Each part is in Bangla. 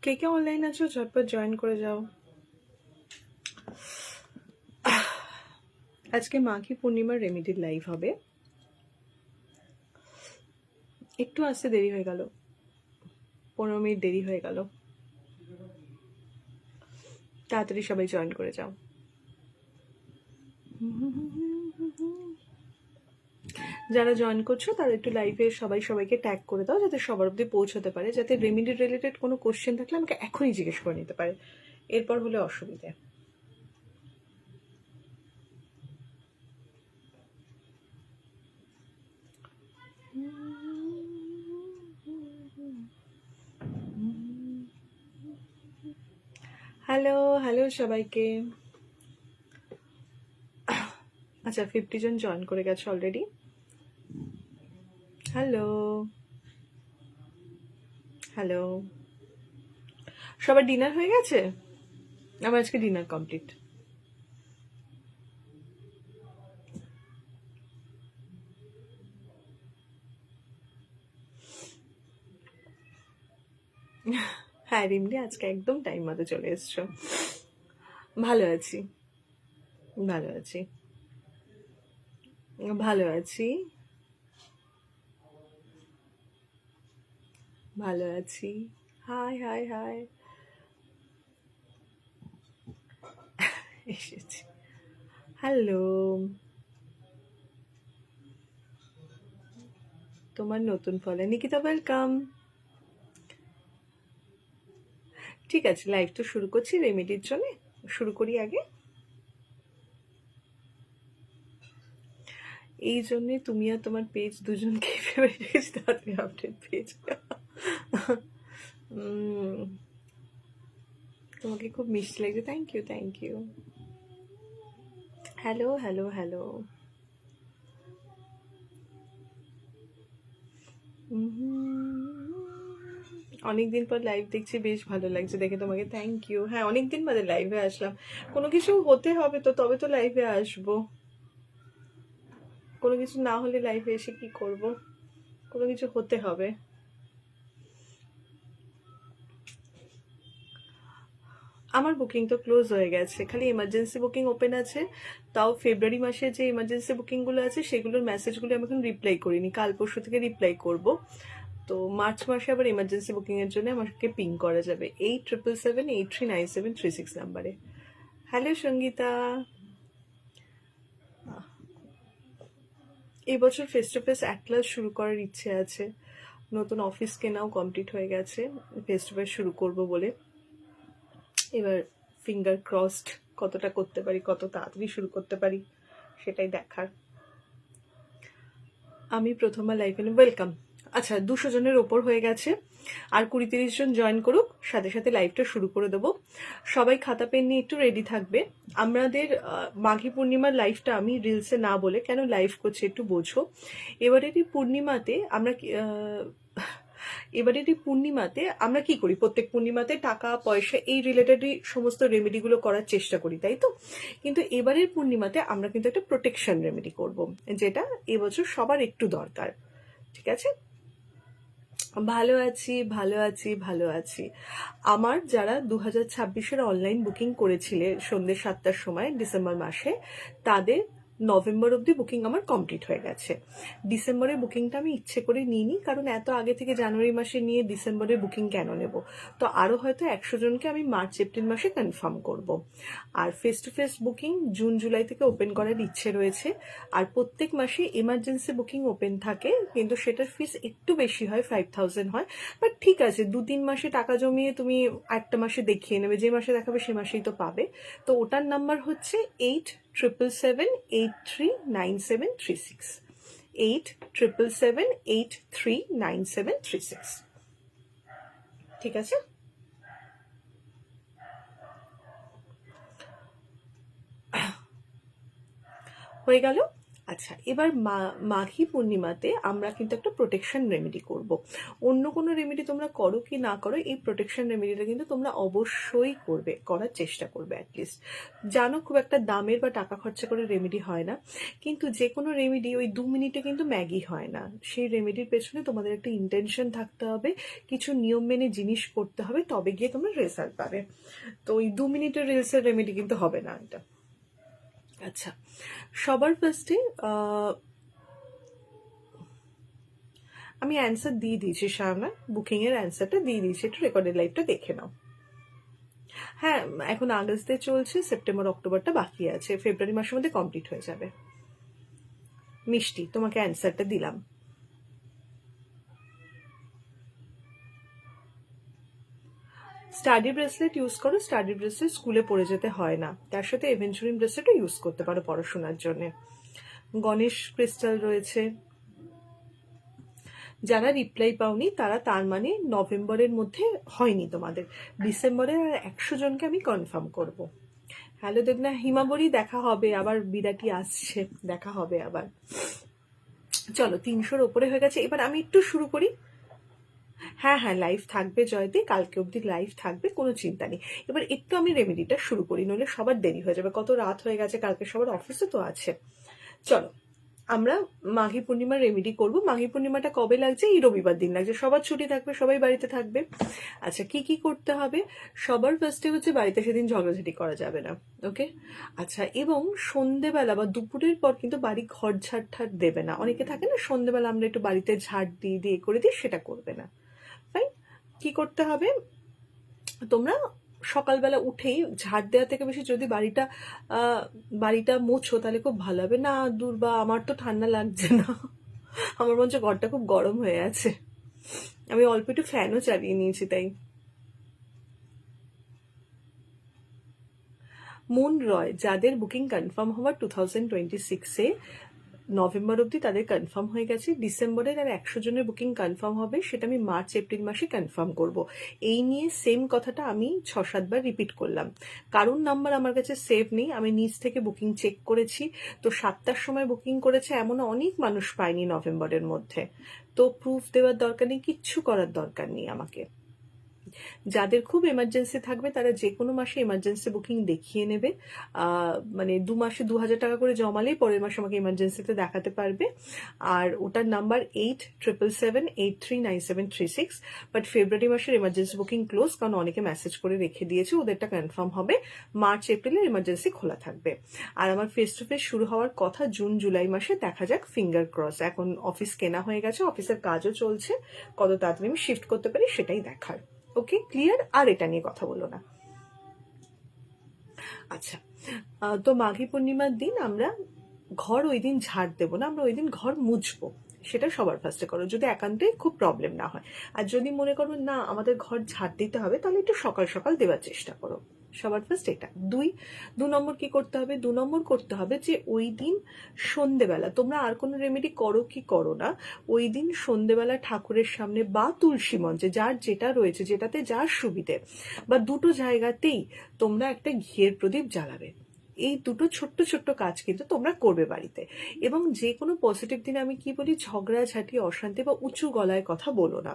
কে কে অনলাইন আছো ঝটপট জয়েন করে যাও। আজকে মাঘী পূর্ণিমার রেমেডির লাইভ হবে। একটু আসতে দেরি হয়ে গেল, 15 মিনিট দেরি হয়ে গেল। তাড়াতাড়ি সবাই জয়েন করে যাও। যারা জয়েন করছো তারা একটু লাইভে সবাই সবাইকে ট্যাগ করে দাও, যাতে সবার অব্দি পৌঁছাতে পারে, যাতে রেমেডি রিলেটেড কোনো কোশ্চেন থাকলে আমাকে এখনই জিজ্ঞেস করে নিতে পারে, এরপর হলে অসুবিধে। হ্যালো হ্যালো সবাইকে। আচ্ছা 50 জন জয়েন করে গেছে অলরেডি। হ্যালো হ্যালো, সবার ডিনার হয়ে গেছে? আমার আজকে ডিনার কমপ্লিট। হ্যাঁ রিমলি, আজকে একদম টাইম মতো চলে এসছো। ভালো আছি, ভালো আছি, ভালো আছি, ভালো আছি। হাই হাই হাই, এসেছি। হ্যালো, তোমার নতুন ফলে নিকিতা, ওয়েলকাম। ঠিক আছে, লাইভ তো শুরু করছি রেমেডির জন্য। শুরু করি আগে। এই জন্যে তুমি আর তোমার পেজ দুজনকে ফেভারিট রেখেছি, তাড়াতাড়ি আপডেট পেজ। তোমাকে খুব মিষ্টি লাগছে, thank you thank you. Hello hello hello. অনেকদিন পর লাইভ দেখছি, বেশ ভালো লাগছে দেখে তোমাকে, থ্যাংক ইউ। হ্যাঁ অনেকদিন বাদে লাইভে আসলাম, কোনো কিছু হতে হবে তো, তবে তো লাইভে আসবো। কোনো কিছু না হলে লাইভে এসে কি করব, কোনো কিছু হতে হবে। আমার বুকিং তো ক্লোজ হয়ে গেছে, খালি এমার্জেন্সি বুকিং ওপেন আছে। তাও ফেব্রুয়ারি মাসে যে এমার্জেন্সি বুকিংগুলো আছে সেগুলোর মেসেজগুলো আমি এখন রিপ্লাই করিনি, কাল পরশু থেকে রিপ্লাই করব। তো মার্চ মাসে আবার এমার্জেন্সি বুকিংয়ের জন্য আমাকে পিং করা যাবে 8777839736 নাম্বারে। হ্যালো সঙ্গীতা। এই বছর ফেস টু ফেস এক ক্লাস শুরু করার ইচ্ছে আছে, নতুন অফিস কেনাও কমপ্লিট হয়ে গেছে, ফেস টু ফেস শুরু করবো বলে। এবার ফিঙ্গার ক্রসড, কতটা করতে পারি, কত তাড়াতাড়ি শুরু করতে পারি সেটাই দেখার। আমি প্রথমবার লাইভে ওয়েলকাম। আচ্ছা 200 জনের ওপর হয়ে গেছে, আর 20-30 জন জয়েন করুক, সাথে সাথে লাইভটা শুরু করে দেবো। সবাই খাতা পেন নিয়ে একটু রেডি থাকবে। আমাদের মাঘী পূর্ণিমার লাইভটা আমি রিলসে না বলে কেন লাইভ করছি একটু বোঝো। এবারের এই পূর্ণিমাতে আমরা এবারের এই পূর্ণিমাতে আমরা কি করি, প্রত্যেক পূর্ণিমাতে টাকা পয়সা এই রিলেটেডই সমস্ত রেমেডিগুলো করার চেষ্টা করি, তাই তো? কিন্তু এবারের পূর্ণিমাতে আমরা কিন্তু একটা প্রোটেকশন রেমেডি করব, যেটা এবছর সবার একটু দরকার। ঠিক আছে? ভালো আছি ভালো আছি ভালো আছি। আমার যারা 2026-এর অনলাইন বুকিং করেছিলে সন্ধ্যে 7টার সময় ডিসেম্বর মাসে, তাদের নভেম্বর অবধি বুকিং আমার কমপ্লিট হয়ে গেছে। ডিসেম্বরের বুকিংটা আমি ইচ্ছে করে নিইনি, কারণ এত আগে থেকে জানুয়ারি মাসে নিয়ে ডিসেম্বরের বুকিং কেন নেব। তো আরও হয়তো 100 জনকে আমি মার্চ এপ্রিল মাসে কনফার্ম করব। আর face to face booking June July থেকে ওপেন করার ইচ্ছে রয়েছে। আর প্রত্যেক মাসে এমার্জেন্সি বুকিং ওপেন থাকে, কিন্তু সেটার ফিস একটু বেশি হয়, 5000 হয়। বাট ঠিক আছে, 2-3 মাসে টাকা জমিয়ে তুমি একটা মাসে দেখিয়ে নেবে, যে মাসে দেখাবে সে মাসেই তো পাবে। তো ওটার নাম্বার হচ্ছে 8777839736, 8777839736। ঠিক আছে? হয়ে গেল। আচ্ছা, এবার মাঘী পূর্ণিমাতে আমরা কিন্তু একটা প্রোটেকশন রেমেডি করব। অন্য কোনো রেমেডি তোমরা করো কি না করো, এই প্রোটেকশন রেমেডিটা কিন্তু তোমরা অবশ্যই করবে, করার চেষ্টা করবে অ্যাটলিস্ট। জানো খুব একটা দামের বা টাকা খরচা করে রেমেডি হয় না, কিন্তু যে কোনো রেমেডি ওই 2 মিনিটে কিন্তু ম্যাগি হয় না। সেই রেমেডির পেছনে তোমাদের একটা ইন্টেনশন থাকতে হবে, কিছু নিয়ম মেনে জিনিস করতে হবে, তবে গিয়ে তোমরা রেজাল্ট পাবে। তো ওই 2 মিনিটের রিলসের রেমেডি কিন্তু হবে না এটা। আচ্ছা, সবার ফার্স্টে আমি অ্যান্সার দিয়ে দিয়েছি সামনে, বুকিং এর অ্যান্সারটা দিয়ে দিয়েছি, একটু রেকর্ডেড লাইভটা দেখে নাও। হ্যাঁ, এখন আগস্টে চলছে, সেপ্টেম্বর অক্টোবরটা বাকি আছে, ফেব্রুয়ারি মাসের মধ্যে কমপ্লিট হয়ে যাবে। মিষ্টি, তোমাকে অ্যান্সারটা দিলাম। স্টাডি ব্রেসলেট ইউজ করো, স্টাডি ব্রেসলেট স্কুলে পড়ে যেতে হয় না, তার সাথে এভেঞ্চুরিন ব্রেসলেটও ইউজ করতে পারো পড়াশোনার জন্য। গণেশ ক্রিস্টাল রয়েছে। যারা রিপ্লাই পাওনি তারা, তার মানে নভেম্বরের মধ্যে হয়নি তোমাদের, ডিসেম্বরের আর 100 জনকে আমি কনফার্ম করব। হ্যালো দেবনা, হিমাবরী দেখা হবে আবার, বিরাটি আসছে, দেখা হবে আবার। চলো 300-র ওপরে হয়ে গেছে, এবার আমি একটু শুরু করি। হ্যাঁ হ্যাঁ, লাইভ থাকবে জয়দি, কালকে অবধি লাইভ থাকবে, কোনো চিন্তা নেই। এবার একটু আমি রেমেডিটা শুরু করি, নইলে সবার দেরি হয়ে যাবে, কত রাত হয়ে গেছে, কালকে সবার অফিসে তো আছে। চলো আমরা মাঘী পূর্ণিমার রেমেডি করব। মাঘী পূর্ণিমাটা কবে লাগছে? এই রবিবার দিন লাগছে, সবার ছুটি থাকবে, সবাই বাড়িতে থাকবে। আচ্ছা, কি কি করতে হবে? সবার ফার্স্টে হচ্ছে বাড়িতে সেদিন ঝগড়াঝাটি করা যাবে না, ওকে? আচ্ছা, এবং সন্ধেবেলা বা দুপুরের পর কিন্তু বাড়ি ঘর ঝাড় ঠাড় দেবে না। অনেকে থাকে না সন্ধেবেলা আমরা একটু বাড়িতে ঝাড় দিয়ে করে দিই, সেটা করবে না। ফাইন। কি করতে হবে? তোমরা সকালবেলা উঠেই ঝাড় দেওয়া থেকে বেশি যদি বাড়িটা মোছো তাহলে খুব ভালো হবে। না দুর্বা, আমার তো ঠান্ডা লাগছে না, আমার মনে হচ্ছে ঘরটা খুব গরম হয়ে আছে, আমি অল্প একটু ফ্যানও চালিয়ে নিয়েছি তাই। মুন রয়, যাদের বুকিং কনফার্ম হওয়ার 2026-এ নভেম্বর অবধি তাদের কনফার্ম হয়ে গেছে, ডিসেম্বরের আর 100 জনের বুকিং কনফার্ম হবে, সেটা আমি মার্চ এপ্রিল মাসে কনফার্ম করব। এই নিয়ে সেম কথাটা আমি 6-7 বার রিপিট করলাম, কারণ নাম্বার আমার কাছে সেভ নেই, আমি নিজ থেকে বুকিং চেক করেছি। তো 7টার সময় বুকিং করেছে এমন অনেক মানুষ পায়নি নভেম্বরের মধ্যে। তো প্রুফ দেওয়ার দরকার নেই, কিচ্ছু করার দরকার নেই আমাকে। যাদের খুব এমার্জেন্সি থাকবে তারা যে কোনো মাসে এমার্জেন্সি বুকিং দেখিয়ে নেবে, মানে 2 মাসে 2000 টাকা করে জমালেই পরের মাসে আমাকে এমার্জেন্সিতে দেখাতে পারবে। আর ওটার নাম্বার 8777839736। বাট ফেব্রুয়ারি মাসের এমার্জেন্সি বুকিং ক্লোজ, কারণ অনেকে মেসেজ করে রেখে দিয়েছে, ওদেরটা কনফার্ম হবে, মার্চ এপ্রিলের এমার্জেন্সি খোলা থাকবে। আর আমার ফেস টু ফেস শুরু হওয়ার কথা জুন জুলাই মাসে, দেখা যাক, ফিঙ্গার ক্রস। এখন অফিস কেনা হয়ে গেছে, অফিসের কাজও চলছে, কত তাড়াতাড়ি আমি শিফট করতে পারি সেটাই দেখার। ওকে, ক্লিয়ার? আর এটা নিয়ে কথা বলো না। আচ্ছা, তো মাঘী পূর্ণিমার দিন আমরা ঘর ওই দিন ঝাড় দেবো না, আমরা ওই দিন ঘর মুছবো, সেটা সবার ফার্স্টে করো, যদি একান্তই খুব প্রবলেম না হয়। আর যদি মনে করো না আমাদের ঘর ঝাড় দিতে হবে, তাহলে একটু সকাল সকাল দেওয়ার চেষ্টা করো। সবার ফার্স্ট এটা। দু নম্বর কি করতে হবে? 2 নম্বর করতে হবে যে ওই দিন সন্ধেবেলা, তোমরা আর কোনো রেমেডি করো কি করো না, ওই দিন সন্ধেবেলা ঠাকুরের সামনে বা তুলসী মঞ্চে, যার যেটা রয়েছে, যেটাতে যার সুবিধে, বা দুটো জায়গাতেই তোমরা একটা ঘিয়ের প্রদীপ জ্বালাবে। এই দুটো ছোট্ট ছোট্ট কাজ কিন্তু তোমরা করবে বাড়িতে। এবং যে কোনো পজিটিভ দিনে আমি কি বলি, ঝগড়াঝাটি, অশান্তি বা উঁচু গলায় কথা বলো না।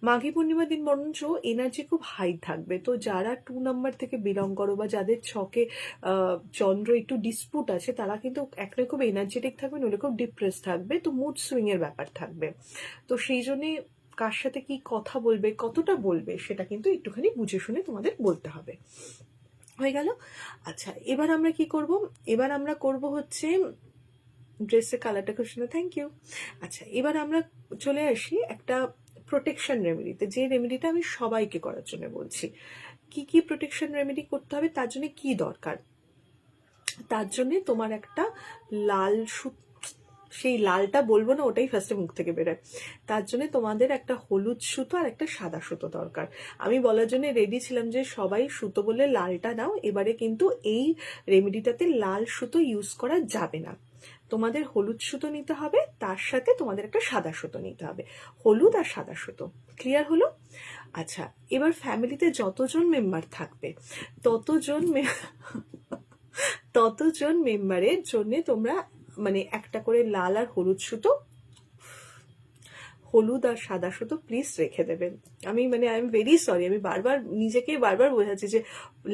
মাঘী পূর্ণিমার দিন বরঞ্চ এনার্জি খুব হাই থাকবে। তো যারা 2 নাম্বার থেকে বিলং করো বা যাদের ছকে চন্দ্র একটু ডিসপুট আছে, তারা কিন্তু একটা খুব এনার্জেটিক থাকবে, নইলে খুব ডিপ্রেস থাকবে, তো মুড সুইং এর ব্যাপার থাকবে। তো সেই জন্যে কার সাথে কি কথা বলবে, কতটা বলবে, সেটা কিন্তু একটুখানি বুঝে শুনে তোমাদের বলতে হবে। হয়ে গেল? আচ্ছা, এবার আমরা কি করব? এবার আমরা করব হচ্ছে, ড্রেসের কালারটা খুব সুন্দর, থ্যাংক ইউ। আচ্ছা, এবার আমরা চলে আসি একটা প্রোটেকশন রেমেডিতে, যে রেমেডিটা আমি সবাইকে করার জন্য বলছি। কি কি প্রোটেকশন রেমেডি করতে হবে, তার জন্য কি দরকার? তার জন্য তোমার একটা লাল সেই লালটা বলবো না, ওটাই ফার্স্টে মুখ থেকে বেরোয়। তার জন্য তোমাদের একটা হলুদ সুতো আর একটা সাদা সুতো দরকার। আমি বলার জন্য রেডি ছিলাম যে সবাই সুতো বলে লালটা নাও, এবারে কিন্তু এই রেমেডিটাতে লাল সুতো ইউজ করা যাবে না, তোমাদের হলুদ সুতো নিতে হবে, তার সাথে তোমাদের একটা সাদা সুতো নিতে হবে, হলুদ আর সাদা সুতো। ক্লিয়ার হলো? আচ্ছা, এবার ফ্যামিলিতে যতজন মেম্বার থাকবে ততজন মেম্বারের জন্য তোমরা মানে একটা করে লাল আর হলুদ সুতো, হলুদ আর সাদা সুতো প্লিজ রেখে দেবেন। আমি মানে আই এম ভেরি সরি, আমি নিজেকে বারবার বোঝাচ্ছি যে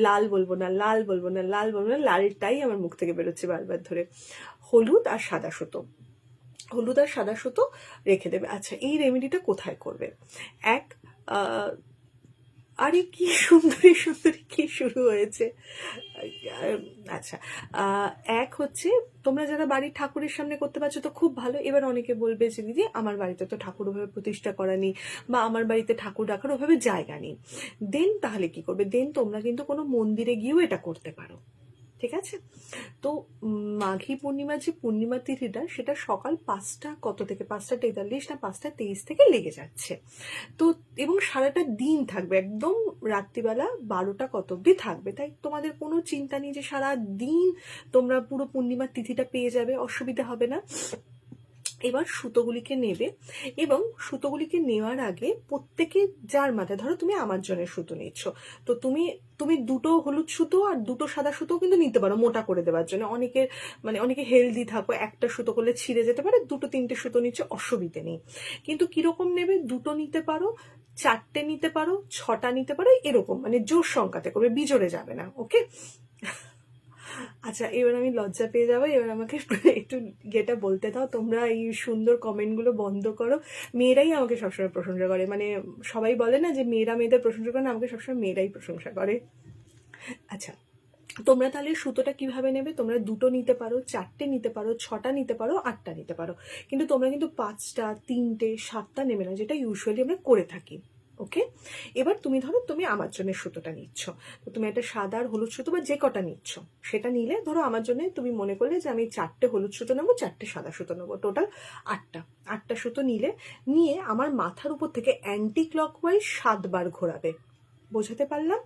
লাল বলবো না, লাল বলবো না, লাল বলবো না, লালটাই আমার মুখ থেকে বেরোচ্ছে বারবার ধরে। হলুদ আর সাদা সুতো, হলুদ আর সাদা সুতো রেখে দেবে। আচ্ছা, এই রেমেডিটা কোথায় করবে? এক, আরে কি সুন্দরী সুন্দরী কি শুরু হয়েছে। আচ্ছা, এক হচ্ছে তোমরা যারা বাড়ির ঠাকুরের সামনে করতে পারছো তো খুব ভালো। এবার অনেকে বলবে যে দিদি আমার বাড়িতে তো ঠাকুর ওভাবে প্রতিষ্ঠা করা নেই, বা আমার বাড়িতে ঠাকুর রাখার ওভাবে জায়গা নেই। দেন তাহলে কি করবে? দেন তোমরা কিন্তু কোনো মন্দিরে গিয়েও এটা করতে পারো, ঠিক আছে? তো মাঘী পূর্ণিমার যে পূর্ণিমা তিথিটা সেটা সকাল 5টা কত থেকে, 5টা 43 না 5টা 23 থেকে লেগে যাচ্ছে। তো এবং সারাটা দিন থাকবে, একদম রাত্রিবেলা 12টা কত অব্দি থাকবে। তাই তোমাদের কোনো চিন্তা নেই যে সারা দিন তোমরা পুরো পূর্ণিমার তিথিটা পেয়ে যাবে, অসুবিধা হবে না। এবার সুতোগুলিকে নেবে, এবং সুতোগুলিকে নেওয়ার আগে প্রত্যেকে যার মাথায়, ধরো তুমি আমার জন্য সুতো নিচ্ছ, তো তুমি দুটো হলুদ সুতো আর দুটো সাদা সুতো কিন্তু নিতে পারো মোটা করে দেওয়ার জন্য। অনেকে হেলদি থাকো, একটা সুতো করলে ছিঁড়ে যেতে পারে, 2-3টে সুতো নিচ্ছে, অসুবিধে নেই। কিন্তু কিরকম নেবে? 2টো নিতে পারো, 4টে নিতে পারো, 6টা নিতে পারো, এরকম মানে জোর সংখ্যাতে করবে, বিজোড়ে যাবে না, ওকে? আচ্ছা, এবার আমি লজ্জা পেয়ে যাবো, এবার আমাকে একটু যেটা বলতে দাও। তোমরা এই সুন্দর কমেন্টগুলো বন্ধ করো। মেয়েরাই আমাকে সবসময় প্রশংসা করে, মানে সবাই বলে না যে মেয়েরা মেয়েদের প্রশংসা করে না, আমাকে সবসময় মেয়েরাই প্রশংসা করে। আচ্ছা, তোমরা তাহলে সুতোটা কিভাবে নেবে? তোমরা 2টো নিতে পারো, 4টে নিতে পারো, 6টা নিতে পারো, 8টা নিতে পারো, কিন্তু তোমরা কিন্তু 5টা, 3টে, 7টা নেবে না, যেটা ইউজুয়ালি আমরা করে থাকি, ওকে? এবার তুমি আমার জন্য সুতোটা নিচ্ছ, তো তুমি একটা সাদা আর হলুদ সুতো বা যে কটা নিচ্ছ সেটা নিলে, ধরো আমার জন্য তুমি মনে করলে যে আমি 4টে হলুদ সুতো নেবো, 4টে সাদা সুতো নেবো, টোটাল 8টা সুতো নিয়ে আমার মাথার উপর থেকে অ্যান্টি ক্লকওয়াইজ 7বার ঘোরাবে। বোঝাতে পারলাম?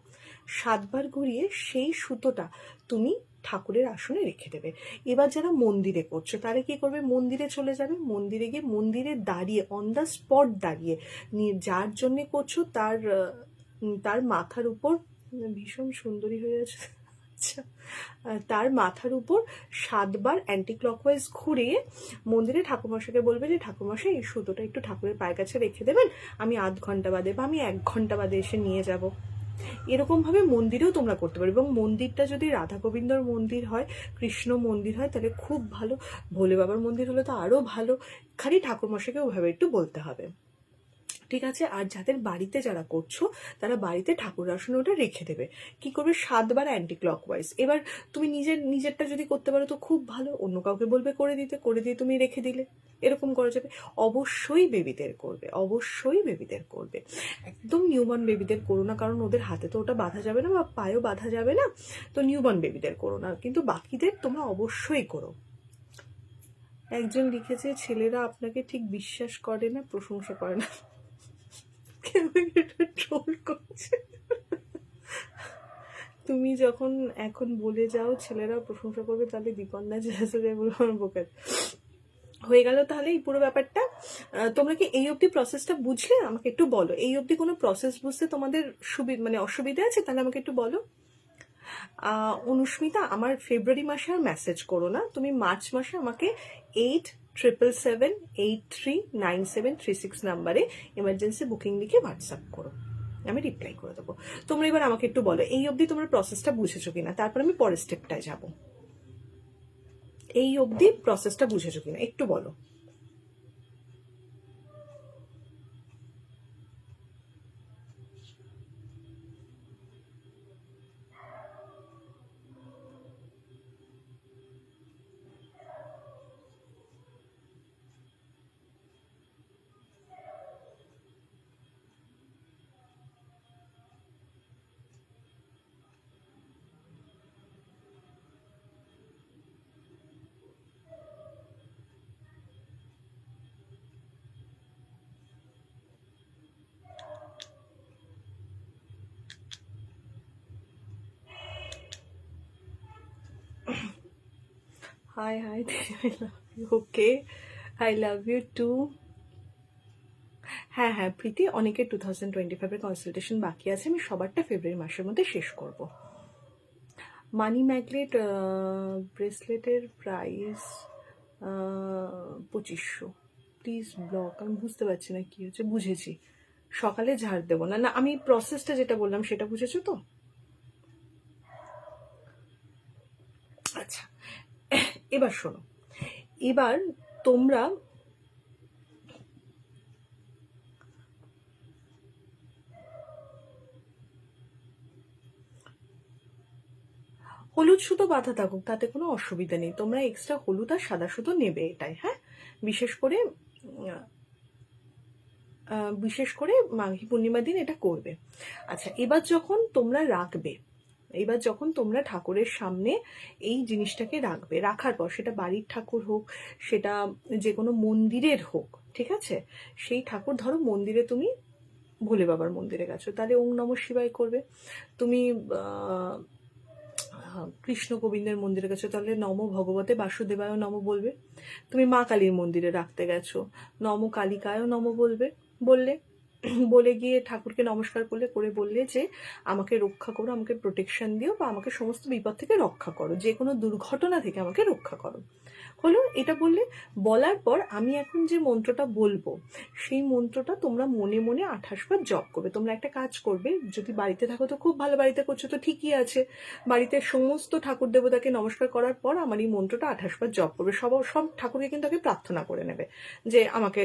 7বার ঘুরিয়ে সেই সুতোটা তুমি ঠাকুরের আসনে রেখে দেবে। এবার যারা মন্দিরে করছো তারা কি করবে? মন্দিরে চলে যাবে, মন্দিরে গিয়ে মন্দিরে দাঁড়িয়ে, অন দ্য স্পট দাঁড়িয়ে, যার জন্য করছো তার মাথার উপর, ভীষণ সুন্দরী হয়ে আছে, আচ্ছা, তার মাথার উপর 7বার অ্যান্টি ক্লকওয়াইজ ঘুরিয়ে মন্দিরে ঠাকুরমশাইকে বলবে যে ঠাকুরমশাই এই সুতোটা একটু ঠাকুরের পায়ের কাছে রেখে দেবেন, আমি আধ ঘন্টা বাদে বা আমি 1 ঘন্টা বাদে এসে নিয়ে যাব। এরকমভাবে মন্দিরেও তোমরা করতে পারো, এবং মন্দিরটা যদি রাধা গোবিন্দর মন্দির হয়, কৃষ্ণ মন্দির হয়, তাহলে খুব ভালো। ভোলে বাবার মন্দির হলে তো আরও ভালো। খালি ঠাকুরমশাইকে ওভাবে একটু বলতে হবে, ঠিক আছে? আর যাদের বাড়িতে যারা করছো তারা বাড়িতে ঠাকুর আসনে ওটা রেখে দেবে। কি করবে? 7বার অ্যান্টি ক্লকওয়াইজ। এবার তুমি নিজেরটা যদি করতে পারো তো খুব ভালো, অন্য কাউকে বলবে করে দিয়ে তুমি রেখে দিলে, এরকম করা যাবে। অবশ্যই বেবিদের করবে, অবশ্যই বেবিদের করবে, একদম নিউবর্ন বেবিদের করো না, কারণ ওদের হাতে তো ওটা বাঁধা যাবে না বা পায়েও বাঁধা যাবে না, তো নিউবর্ন বেবিদের করো না, কিন্তু বাকিদের তোমরা অবশ্যই করো। একজন লিখেছে ছেলেরা আপনাকে ঠিক বিশ্বাস করে না, প্রশংসা করে না। ট্রোল করছে। তুমি যখন এখন বলে যাও ছেলেরা প্রশংসা করবে, তাহলে দীপনদা বলবো আমার বোকা হয়ে গেল। তাহলে এই পুরো ব্যাপারটা তোমরা কি এই অবধি প্রসেসটা বুঝলে? আমাকে একটু বলো, এই অবধি কোনো প্রসেস বুঝতে তোমাদের মানে অসুবিধা আছে? তাহলে আমাকে একটু বলো। অনুস্মিতা, আমার ফেব্রুয়ারি মাসে আর মেসেজ করো না, তুমি মার্চ মাসে আমাকে 8777839736 নাম্বারে এমার্জেন্সি বুকিং লিখে হোয়াটসঅ্যাপ করো, আমি রিপ্লাই করে দেবো। তোমরা এবার আমাকে একটু বলো এই অবধি তোমরা প্রসেসটা বুঝেছো কিনা, তারপর আমি পরের স্টেপটায় যাবো। এই অবধি প্রসেসটা বুঝেছো কিনা একটু বলো। Hi hi, I love you. Okay, I love you too. হ্যাঁ হ্যাঁ প্রীতি, অনেকের 2025-এর কনসালটেশন বাকি আছে, আমি সবারটা ফেব্রুয়ারি মাসের মধ্যে শেষ করব। মানি ম্যাগনেট ব্রেসলেটের প্রাইস 2500 প্লিজ ব্লক। আমি বুঝতে পারছি না কি হচ্ছে। বুঝেছি, সকালে ঝাড় দেবো না। না, আমি প্রসেসটা যেটা বললাম সেটা বুঝেছো তো? আচ্ছা, এবার শোনো। এবার তোমরা হলুদ সুতো বাঁধা থাকুক, তাতে কোনো অসুবিধা নেই। তোমরা এক্সট্রা হলুদ আর সাদা সুতো নেবে, এটাই। হ্যাঁ, বিশেষ করে মাঘী পূর্ণিমার দিন এটা করবে। আচ্ছা, এবার যখন তোমরা ঠাকুরের সামনে এই জিনিসটাকে রাখবে, রাখার পর সেটা বাড়ির ঠাকুর হোক, সেটা যে কোনো মন্দিরের হোক, ঠিক আছে? সেই ঠাকুর, ধরো মন্দিরে তুমি ভোলে বাবার মন্দিরে গেছো, তাহলে ওম নমঃ শিবায় করবে। তুমি কৃষ্ণ গোবিন্দের মন্দিরে গেছো, তাহলে নম ভগবতে বাসুদেবায় নম বলবে। তুমি মা কালীর মন্দিরে রাখতে গেছো, নম কালিকায় নম বললে বলে গিয়ে ঠাকুরকে নমস্কার করে বললে যে আমাকে রক্ষা করো, আমাকে প্রোটেকশন দিও, বা আমাকে সমস্ত বিপদ থেকে রক্ষা করো, যে কোনো দুর্ঘটনা থেকে আমাকে রক্ষা করো। হলো, এটা বললে। বলার পর আমি এখন যে মন্ত্রটা বলবো, সেই মন্ত্রটা তোমরা মনে মনে 28 বার জপ করবে। তোমরা একটা কাজ করবে, যদি বাড়িতে থাকো তো খুব ভালো, বাড়িতে করছো তো ঠিকই আছে। বাড়িতে সমস্ত ঠাকুর দেবতাকে নমস্কার করার পর আমার এই মন্ত্রটা 28 বার জপ করবে। সব ঠাকুরকে কিন্তু আগে প্রার্থনা করে নেবে যে আমাকে,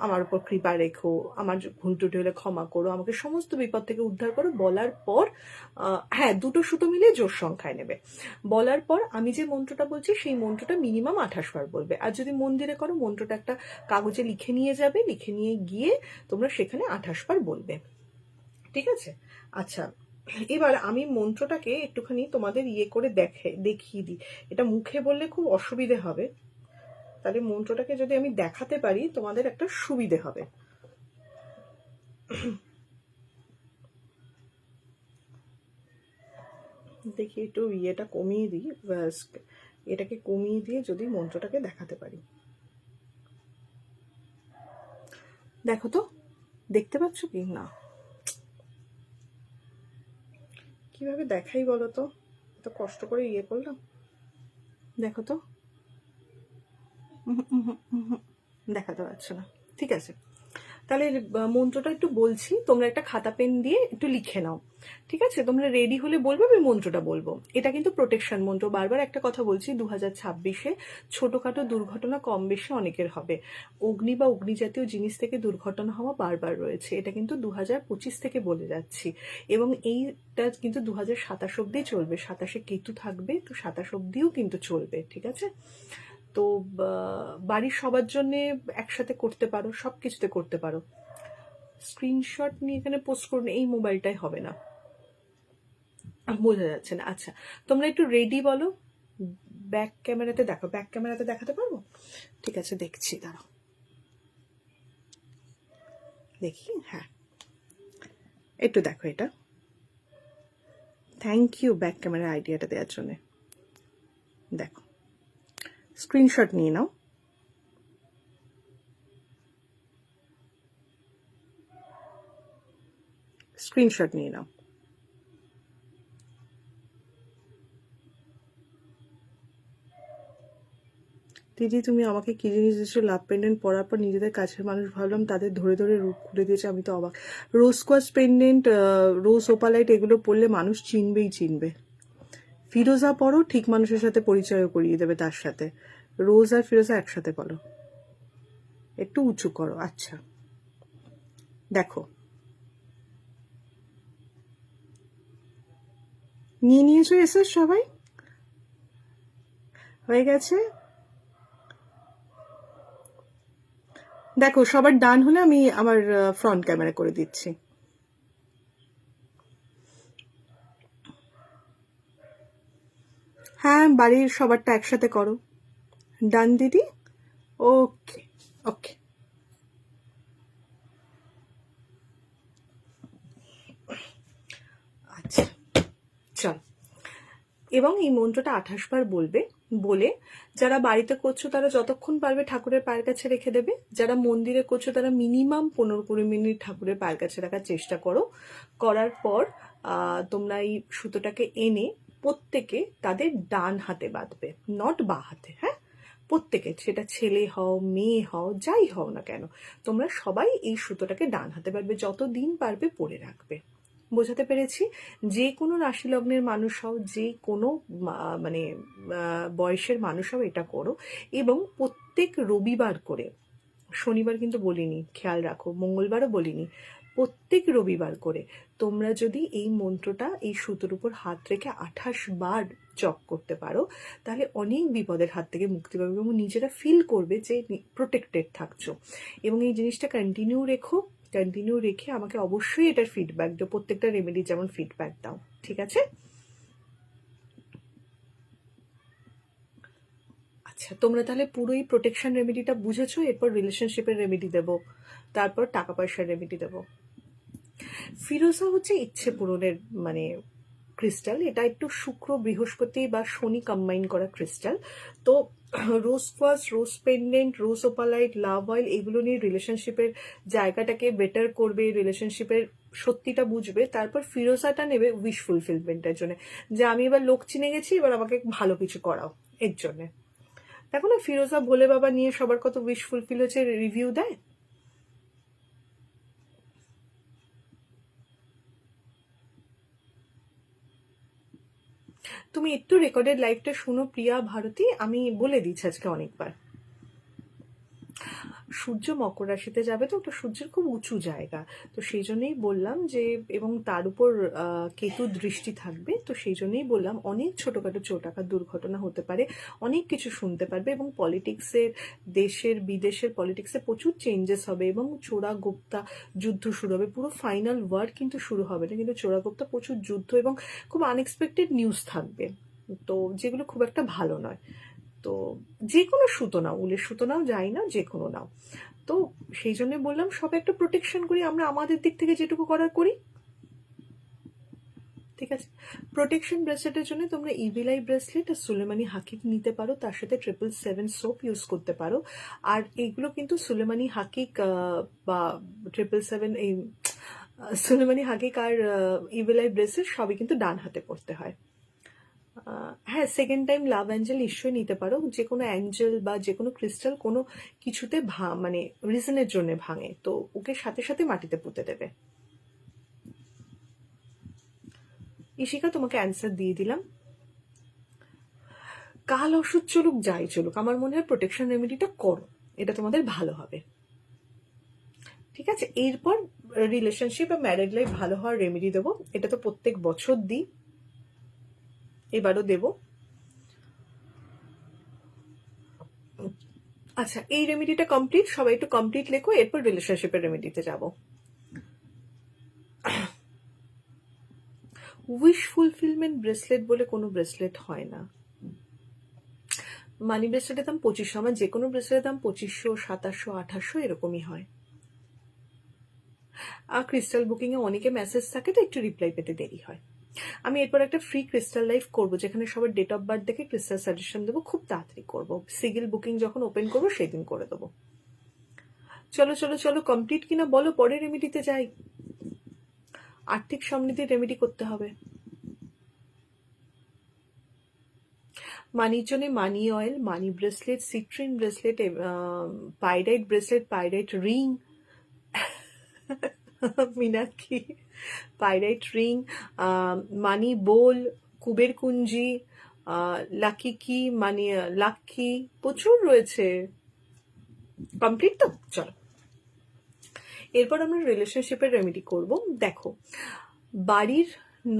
আমার উপর কৃপা রেখো, আমার ভুল ত্রুটি হলে ক্ষমা করো, আমাকে সমস্ত বিপদ থেকে উদ্ধার করো। বলার পর হ্যাঁ, 2টো সুতো মিলে জোড় সংখ্যায় নেবে। বলার পর আমি যে মন্ত্রটা বলছি সেই মন্ত্রটা মিনিমাম 28 বার বলবে। আর যদি মন্দিরে করো, মন্ত্রটা একটা কাগজে লিখে নিয়ে যাবে, লিখে নিয়ে গিয়ে তোমরা সেখানে 28 বার বলবে, ঠিক আছে? আচ্ছা, এবার আমি মন্ত্রটাকে একটুখানি তোমাদের করে দেখিয়ে দিই। এটা মুখে বললে খুব অসুবিধে হবে, তাহলে মন্ত্রটাকে যদি আমি দেখাতে পারি তোমাদের একটা সুবিধে হবে। দেখি একটু ইয়েটা কমিয়ে দিই, এটাকে কমিয়ে দিয়ে যদি মন্ত্রটাকে দেখাতে পারি। দেখো তো, দেখতে পাচ্ছ কি না? কিভাবে দেখাই বলো তো, এত কষ্ট করে করলাম। দেখো তো, দেখাতে পারছো না, ঠিক আছে। তাহলে মন্ত্রটা একটু বলছি, তোমরা একটা খাতা পেন দিয়ে একটু লিখে নাও, ঠিক আছে? তোমরা রেডি হলে বলবে, আমি মন্ত্রটা বলবো। এটা কিন্তু প্রোটেকশন মন্ত্র। বারবার একটা কথা বলছি, 2026-এ ছোটখাটো দুর্ঘটনা কম বেশি অনেকের হবে। অগ্নি বা অগ্নিজাতীয় জিনিস থেকে দুর্ঘটনা হওয়া বারবার রয়েছে, এটা কিন্তু 2025 থেকে বলে যাচ্ছি। এবং এইটা কিন্তু 2027 অব্দি চলবে। 27-এ কেতু থাকবে, তো 27 অব্দিও কিন্তু চলবে, ঠিক আছে? তো বাড়ির সবার জন্য একসাথে করতে পারো, সব কিছুতে করতে পারো। স্ক্রিনশট নিয়ে এখানে পোস্ট করুন, এই মোবাইলটাই হবে না, বোঝা যাচ্ছে না। আচ্ছা, তোমরা একটু রেডি বলো, ব্যাক ক্যামেরাতে দেখো। ব্যাক ক্যামেরাতে দেখাতে পারবো? ঠিক আছে, দেখছি, দাঁড়াও দেখি। হ্যাঁ, একটু দেখো এটা। থ্যাংক ইউ ব্যাক ক্যামেরার আইডিয়াটা দেওয়ার জন্য। দেখো, স্ক্রিনশট নিয়ে নাও। স্ক্রিনশট নিয়ে নাও। দিদি, তুমি আমাকে কি জিনিস দিয়েছো? লাভ পেন্ডেন্ট পরার পর নিজেদের কাছের মানুষ ভাবলাম, তাদের ধরে ধরে রূপ করে দিয়েছে, আমি তো অবাক। রোজ কোয়াস পেন্ডেন্ট, রোজ ওপালাইট, এগুলো পরলে মানুষ চিনবে। ফিরোজা পরো, ঠিক মানুষের সাথে পরিচয় করিয়ে দেবে তার সাথে। রোজ আর ফিরোজা একসাথে পরো, একটু উঁচু করো। আচ্ছা, দেখো, নিয়ে নিয়েছো এসে সবাই? হয়ে গেছে? দেখো, সবার ডান হলে আমি আমার ফ্রন্ট ক্যামেরা করে দিচ্ছি। হ্যাঁ, বাড়ির সবারটা একসাথে করো। ডান দিদি? ওকে, ওকে। আচ্ছা, চল। এবং এই মন্ত্রটা 28 বার বলবে। বলে যারা বাড়িতে করছো তারা যতক্ষণ পারবে ঠাকুরের পায়ের কাছে রেখে দেবে। যারা মন্দিরে করছো তারা মিনিমাম 15-20 মিনিট ঠাকুরের পায়ের কাছে রাখার চেষ্টা করো। করার পর তোমরা এই সুতোটাকে এনে প্রত্যেকে তাদের ডান হাতে বাঁধবে, নট বা হাতে। হ্যাঁ, প্রত্যেকে, সেটা ছেলে হও মেয়ে হও যাই হও না কেন, তোমরা সবাই এই সুতোটাকে ডান হাতে পারবে, যতদিন পারবে পরে রাখবে। বোঝাতে পেরেছি? যে কোনো রাশি লগ্নের মানুষ হও, যে কোনো মানে বয়সের মানুষ হও, এটা করো। এবং প্রত্যেক রবিবার করে, শনিবার কিন্তু বলিনি, খেয়াল রাখো, মঙ্গলবারও বলিনি, প্রত্যেক রবিবার করে তোমরা যদি এই মন্ত্রটা এই সুতোর উপর হাত রেখে 28 বার জপ করতে পারো, তাহলে অনেক বিপদের হাত থেকে মুক্তি পাবে এবং নিজেরা ফিল করবে যে প্রোটেক্টেড থাকছো। এবং এই জিনিসটা কন্টিনিউ রেখে আমাকে অবশ্যই এটার ফিডব্যাক দাও, প্রত্যেকটা রেমেডি যেমন ফিডব্যাক দাও, ঠিক আছে? আচ্ছা, তোমরা তাহলে পুরোই প্রোটেকশন রেমেডিটা বুঝেছো। এরপর রিলেশনশিপের রেমেডি দেবো, তারপর টাকা পয়সার রেমেডি দেবো। ফিরোজা হচ্ছে ইচ্ছে পূরণের মানে ক্রিস্টাল। এটা একটু শুক্র বৃহস্পতি বা শনি কম্বাইন করা ক্রিস্টাল। তো রোজ কোয়ার্টজ, রোজ পেন্ডেন্ট, রোজ ওপালাইট, লাভ অয়েল, এগুলো নিয়ে রিলেশনশিপের জায়গাটাকে বেটার করবে, রিলেশনশিপের সত্যিটা বুঝবে। তারপর ফিরোজাটা নেবে উইশ ফুলফিলমেন্টের জন্য, যে আমি এবার লোক চিনে গেছি, এবার আমাকে ভালো কিছু করাও, এর জন্যে। দেখো না ফিরোজা ভোলে বাবা নিয়ে সবার কত উইশ ফুলফিল হচ্ছে, রিভিউ দেয়। তুমি একটু রেকর্ডেড লাইভটা শুনো প্রিয়া ভারতী, আমি বলে দিচ্ছি আজকে অনেকবার। সূর্য মকর রাশিতে যাবে, তো ওটা সূর্যের খুব উঁচু জায়গা, তো সেই জন্যই বললাম যে, এবং তার উপর কেতু দৃষ্টি থাকবে, তো সেই জন্যই বললাম অনেক ছোটোখাটো চোটাঘাত দুর্ঘটনা হতে পারে, অনেক কিছু শুনতে পারবে। এবং পলিটিক্সের, দেশের বিদেশের পলিটিক্সে প্রচুর চেঞ্জেস হবে এবং চোরাগোপ্তা যুদ্ধ শুরু হবে। পুরো ফাইনাল ওয়ার্ড কিন্তু শুরু হবে না, কিন্তু চোরাগোপ্তা প্রচুর যুদ্ধ এবং খুব আনএক্সপেক্টেড নিউজ থাকবে, তো যেগুলো খুব একটা ভালো নয়। তো যে কোনো সুতো নাও, উলের সুতো নাও, যাই না, যে কোনো নাও। তো সেই জন্য বললাম সব একটা প্রোটেকশন করি, আমরা আমাদের দিক থেকে যেটুকু করার করি, ঠিক আছে? প্রোটেকশন ব্রেসলেটের জন্য তোমরা ইভিল আই ব্রেসলেট আর সুলেমানি হাকিক নিতে পারো, তার সাথে 777 সোপ ইউজ করতে পারো। আর এইগুলো কিন্তু সুলেমানি হাকিক বা 777, এই সুলেমানি হাকিক আর ইভিল আই ব্রেসলেট সবই কিন্তু ডান হাতে পড়তে হয়। হ্যাঁ, সেকেন্ড টাইম লাভ অ্যাঞ্জেল নিশ্চয়ই নিতে পারো। যে কোনো অ্যাঞ্জেল বা যে কোনো ক্রিস্টাল কোনো কিছুতে মানে রিজনের জন্য ভাঙে, তো ওকে সাথে সাথে মাটিতে পুঁতে দেবে। ইশিকা, তোমাকে অ্যান্সার দিয়ে দিলাম। কাল ওষুধ চলুক যাই চলুক, আমার মনে হয় প্রোটেকশন রেমেডিটা করো, এটা তোমাদের ভালো হবে, ঠিক আছে? এরপর রিলেশনশিপ বা ম্যারেড লাইফ ভালো হওয়ার রেমেডি দেবো, এটা তো প্রত্যেক বছর দিই, এবারও দেবো। আচ্ছা, এই রেমেডিটা কমপ্লিট, সবাই একটু কমপ্লিট লেখো, এরপর রিলেশনশিপের রেমেডিতে যাব। উইশ ফুলফিলমেন্ট ব্রেসলেট বলে কোনো ব্রেসলেট হয় না। মানি ব্রেসলেটের দাম 2500, আমার যে কোনো ব্রেসলেটের দাম 2500, 2700, 2800 এরকমই হয়। আর ক্রিস্টাল বুকিং এ অনেকে মেসেজ থাকে, তো একটু রিপ্লাই পেতে দেরি হয়। আমি এরপর একটা ফ্রি ক্রিস্টাল লাইভ করবো, যেখানে সবার ডেট অফ বার্থ দেখে ক্রিস্টাল সাজেশন দেবো, খুব তাড়াতাড়ি করবো। সিগিল বুকিং যখন ওপেন করবো সেদিন করে দেবো। চলো চলো চলো, কমপ্লিট কিনা বলো, পরে রেমেডিতে যাই। আর্থিক সমৃদ্ধির রেমেডি করতে হবে। মানির জন্য money oil, money bracelet, citrine bracelet, pyrite bracelet, pyrite ring, Meenakshi, pyrite ring, money bowl, Kuber কুঞ্জি, লাকি কি মানে লাকি, প্রচুর রয়েছে। কমপ্লিট তো, চলো এরপর আমরা রিলেশনশিপের রেমেডি করব। দেখো, বাড়ির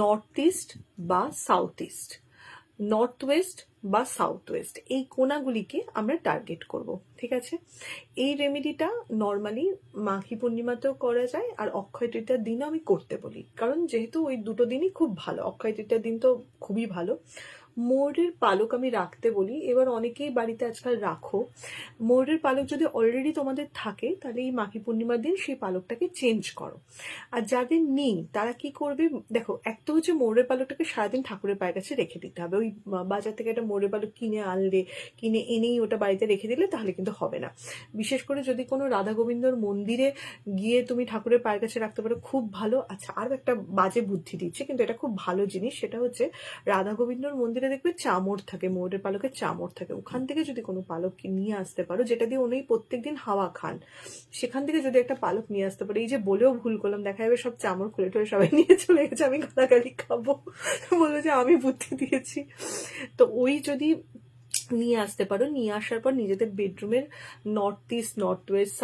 নর্থ ইস্ট বা সাউথ ইস্ট, নর্থ ওয়েস্ট বা সাউথ ওয়েস্ট, এই কোণাগুলিকে আমরা টার্গেট করব, ঠিক আছে? এই রেমেডিটা নর্মালি মাঘী পূর্ণিমাতেও করা যায়, আর অক্ষয় তৃতীয়ার দিনও আমি করতে বলি, কারণ যেহেতু ওই দুটো দিনই খুব ভালো, অক্ষয় তৃতীয়ার দিন তো খুবই ভালো। ময়ূরের পালক আমি রাখতে বলি, এবার অনেকেই বাড়িতে আজকাল রাখো। ময়ূরের পালক যদি অলরেডি তোমাদের থাকে, তাহলে এই মাঘী পূর্ণিমার দিন সেই পালকটাকে চেঞ্জ করো। আর যাদের নেই তারা কি করবে, দেখো, এক তো হচ্ছে ময়ূরের পালকটাকে সারাদিন ঠাকুরের পায়ের কাছে রেখে দিতে হবে। ওই বাজার থেকে একটা ময়ূরের পালক কিনে এনেই ওটা বাড়িতে রেখে দিলে তাহলে কিন্তু হবে না। বিশেষ করে যদি কোনো রাধা গোবিন্দর মন্দিরে গিয়ে তুমি ঠাকুরের পায়ের কাছে রাখতে পারো, খুব ভালো। আচ্ছা, আরও একটা বাজে বুদ্ধি দিচ্ছে, কিন্তু এটা খুব ভালো জিনিস, সেটা হচ্ছে রাধা গোবিন্দর মন্দিরে মন্দিরে দেখবে চামড় থাকে, ময়ূরের পালকের চামড় থাকে, ওখান থেকে যদি কোনো পালক নিয়ে আসতে পারো, যেটা দিয়ে উনি প্রত্যেকদিন হাওয়া খান, সেখান থেকে যদি একটা পালক নিয়ে আসতে পারো, এই যে বলেও ভুল করলাম, দেখা যাবে সব চামড় খুলে টুলে সবাই নিয়ে চলে গেছে, আমি গালাগালি খাবো, বলবো যে আমি বুদ্ধি দিয়েছি। তো ওই যদি নিয়ে আসতে পারো, নিয়ে আসার পর নিজেদের বেডরুমের north east north West,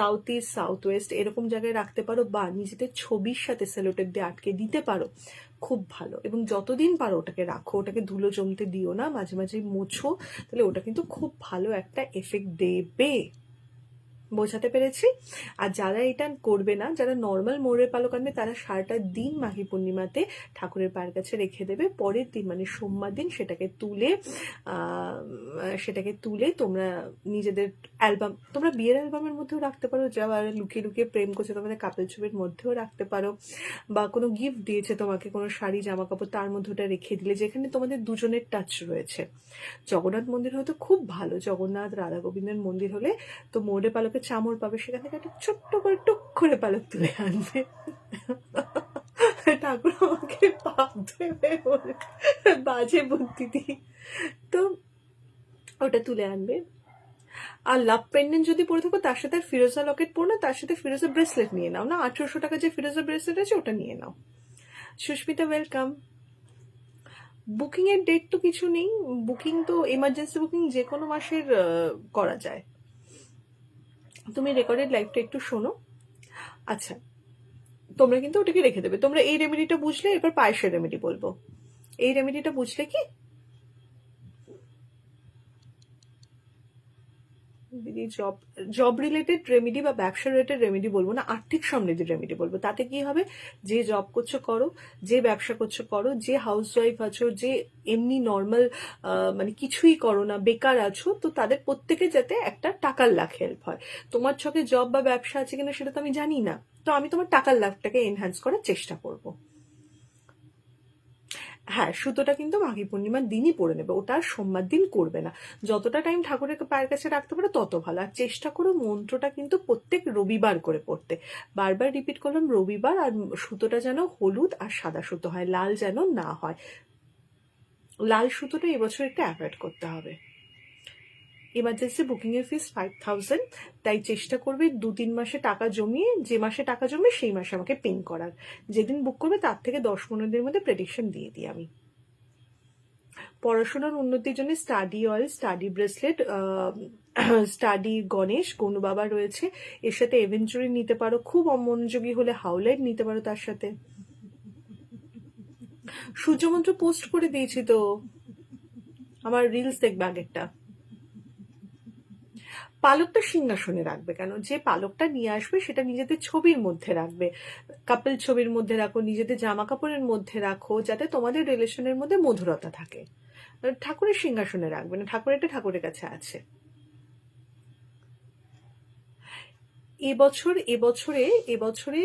south West এরকম জায়গায় রাখতে পারো, বা নিজেদের ছবির সাথে সেলোটেপ দিয়ে আটকে দিতে পারো, খুব ভালো। এবং যতদিন পারো ওটাকে রাখো, ওটাকে ধুলো জমতে দিও না, মাঝে মাঝে মোছো, তাহলে ওটা কিন্তু খুব ভালো একটা এফেক্ট দেবে। বোঝাতে পেরেছি? আর যারা এটা করবে না, যারা নর্মাল ময়ূরের পালক আনবে, তারা সারাটা দিন মাঘী পূর্ণিমাতে ঠাকুরের পায়ের কাছে রেখে দেবে, পরের দিন মানে সোমবার দিন সেটাকে তুলে তোমরা নিজেদের অ্যালবাম, তোমরা বিয়ের অ্যালবামের মধ্যেও রাখতে পারো, যারা লুকিয়ে লুকিয়ে প্রেম করছে তোমাদের কাপল ছবির মধ্যেও রাখতে পারো, বা কোনো গিফট দিয়েছে তোমাকে, কোনো শাড়ি জামা কাপড়, তার মধ্যে ওটা রেখে দিলে, যেখানে তোমাদের দুজনের টাচ রয়েছে। জগন্নাথ মন্দির হয়তো খুব ভালো, জগন্নাথ রাধা গোবিন্দের মন্দির হলে তো ময়ূরের পালকের চামড় পাবে, সেখান থেকে একটা ছোট্ট করে টুক করে পালক তুলে আনবে, ঠাকুর আমাকে পাপ দেবে বাজে বুদ্ধি দিই, তো ওটা তুলে আনবে। আর লাভ পেন্ডেন্ট যদি পরে থাকো, তার সাথে আর ফিরোজা লকেট পরো না, তার সাথে ফিরোজা ব্রেসলেট নিয়ে নাও না, 1800 টাকা যে ফিরোজা ব্রেসলেট আছে ওটা নিয়ে নাও। সুস্মিতা ওয়েলকাম। বুকিং এর ডেট তো কিছু নেই, বুকিং তো এমার্জেন্সি বুকিং যে কোনো মাসের করা যায়। তুমি রেকর্ডেড লাইভটা একটু শোনো। আচ্ছা, তোমরা কিন্তু ওটাকে রেখে দেবে। তোমরা এই রেমেডিটা বুঝলে, এবার পায়েসের রেমেডি বলবো। এই রেমেডিটা বুঝলে কি দিদি? জব রিলেটেড রেমেডি বা ব্যবসা রিলেটেড রেমেডি বলবো না, আর্থিক সমৃদ্ধির রেমেডি বলবো। তাতে কি হবে, যে জব করছো করো, যে ব্যবসা করছো করো, যে হাউস ওয়াইফ আছো, যে এমনি নর্মাল মানে কিছুই করো না, বেকার আছো, তো তাদের প্রত্যেকে যাতে একটা টাকার লাখ হেল্প হয়। তোমার ছকে জব বা ব্যবসা আছে কিনা সেটা তো আমি জানি না, তো আমি তোমার টাকার লাখটাকে এনহ্যান্স করার চেষ্টা করবো। হ্যাঁ, সুতোটা কিন্তু মাঘী পূর্ণিমার দিনই পরে নেবে, ওটা আর সোমবার দিন করবে না। যতটা টাইম ঠাকুরের পায়ের কাছে রাখতে পারো তত ভালো। আর চেষ্টা করো মন্ত্রটা কিন্তু প্রত্যেক রবিবার করে পড়তে। বারবার রিপিট করলাম, রবিবার। আর সুতোটা যেন হলুদ আর সাদা সুতো হয়, লাল যেন না হয়। লাল সুতোটা এবছর একটু অ্যাভয়েড করতে হবে। এমার্জেন্সি বুকিং এর ফিস 5000, তাই চেষ্টা করবে 2-3 মাসে টাকা জমিয়ে, যে মাসে টাকা জমে সেই মাসে আমাকে পিন করার। যেদিন বুক করবে তার থেকে 10-15 দিনের মধ্যে প্রেডিকশন দিয়ে দিই আমি। পড়াশোনার উন্নতির জন্য study oil, study bracelet, study Ganesh, Ganu বাবা রয়েছে, এর সাথে এভেঞ্চুরি নিতে পারো, খুব অমনোযোগী হলে হাউলাইট নিতে পারো তার সাথে। সূর্যমন্ত্র পোস্ট করে দিয়েছি তো, আমার রিলস দেখবে আগেরটা। পালকটা সিংহাসনে রাখবে কেন? যে পালকটা নিয়ে আসবে সেটা নিজেদের ছবির মধ্যে রাখবে, কাপল ছবির মধ্যে রাখো, নিজেদের জামা কাপড়ের মধ্যে রাখো, যাতে তোমাদের রিলেশনের মধ্যে মধুরতা থাকে। ঠাকুরের সিংহাসনে রাখবে না, ঠাকুরেরটা ঠাকুরের কাছে আছে। এবছরে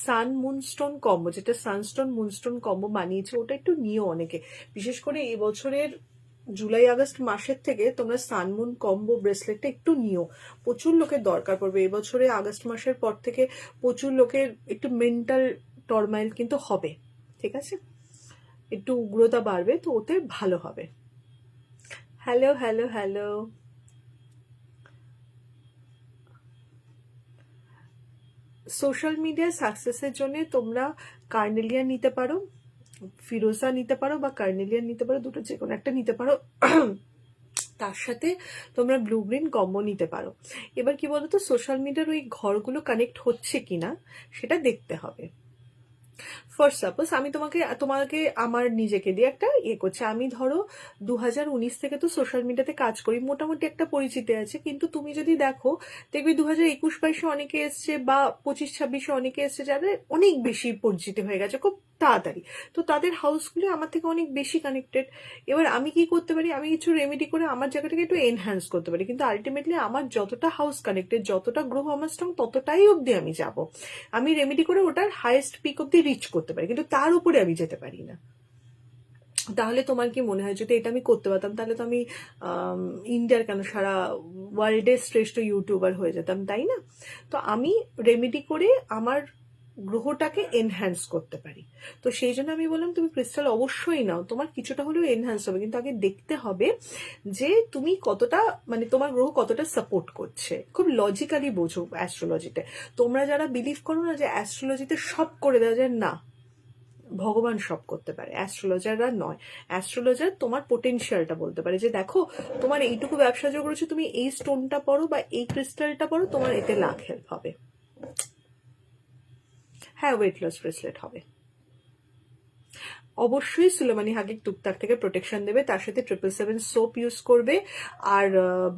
সান মুনস্টোন কম্বো, যেটা সানস্টোন মুনস্টোন কম্বো বানিয়েছে, ওটা একটু নিও অনেকে। বিশেষ করে এবছরের জুলাই আগস্ট মাসের থেকে তোমরা সানমুন কম্বো ব্রেসলেটটা একটু নিও, প্রচুর লোকের দরকার পড়বে। এবছরে আগস্ট মাসের পর থেকে প্রচুর লোকের একটু মেন্টাল টরমাইল কিন্তু হবে, ঠিক আছে? একটু উগ্রতা বাড়বে, তো ওতে ভালো হবে। Hello hello hello. Social media সাকসেসের জন্য তোমরা কার্নেলিয়া নিতে পারো, ফিরোজা নিতে পারো, বা কার্নেলিয়ান নিতে পারো, দুটো যে কোনো একটা নিতে পারো। তার সাথে তোমরা ব্লু গ্রিন কম্বো নিতে পারো। এবার কি বলতো, সোশ্যাল মিডিয়ার ওই ঘরগুলো কানেক্ট হচ্ছে কিনা সেটা দেখতে হবে। ফর সাপোজ আমি তোমাকে আমার নিজেকে দিয়ে একটা করছি, আমি ধরো 2019 থেকে তো সোশ্যাল মিডিয়াতে কাজ করি, মোটামুটি একটা পরিচিতি আছে। কিন্তু তুমি যদি দেখো, দেখবি 2021-22 অনেকে এসছে, বা 25-26 অনেকে এসছে, যাদের অনেক বেশি পরিচিতি হয়ে গেছে খুব তাড়াতাড়ি, তো তাদের হাউসগুলো আমার থেকে অনেক বেশি কানেক্টেড। এবার আমি কি করতে পারি, আমি কিছু রেমেডি করে আমার জায়গাটাকে একটু এনহ্যান্স করতে পারি, কিন্তু আলটিমেটলি আমার যতটা হাউস কানেক্টেড, যতটা গ্রহ আমার স্ট্রং, ততটাই অব্দি আমি যাব। আমি রেমেডি করে ওটার হাইয়েস্ট পিক অব্দি রিচ করতে পারি, কিন্তু তার উপরে আমি যেতে পারি না। তাহলে তোমার কি মনে হয়, যদি এটা আমি করতে পারতাম, তাহলে তো আমি ইন্ডিয়ার কেন, সারা ওয়ার্ল্ডের শ্রেষ্ঠ ইউটিউবার হয়ে যেতাম, তাই না? তো আমি রেমেডি করে আমার গ্রহটাকে এনহ্যান্স করতে পারি। তো সেই জন্য আমি বললাম তুমি ক্রিস্টাল অবশ্যই নাও, তোমার কিছুটা হলেও এনহ্যান্স হবে, কিন্তু আগে দেখতে হবে যে তুমি কতটা, মানে তোমার গ্রহ কতটা সাপোর্ট করছে। খুব লজিক্যালি বোঝো অ্যাস্ট্রোলজিতে। তোমরা যারা বিলিভ করো না যে অ্যাস্ট্রোলজিতে সব করে দেওয়া যায়, না, ভগবান সব করতে পারে, অ্যাস্ট্রোলজাররা নয়। অ্যাস্ট্রোলজার তোমার পোটেনশিয়ালটা বলতে পারে যে দেখো তোমার এইটুকু ব্যবসা যোগ রয়েছে, তুমি এই স্টোনটা পড়ো বা এই ক্রিস্টালটা পড়ো, তোমার এতে লাখ হেল্প হবে। হ্যাঁ, ওয়েট লস ব্রেসলেট হবে অবশ্যই। সুলেমানি হাগিক টুকটাক থেকে প্রোটেকশন দেবে, তার সাথে 777 সোপ ইউজ করবে, আর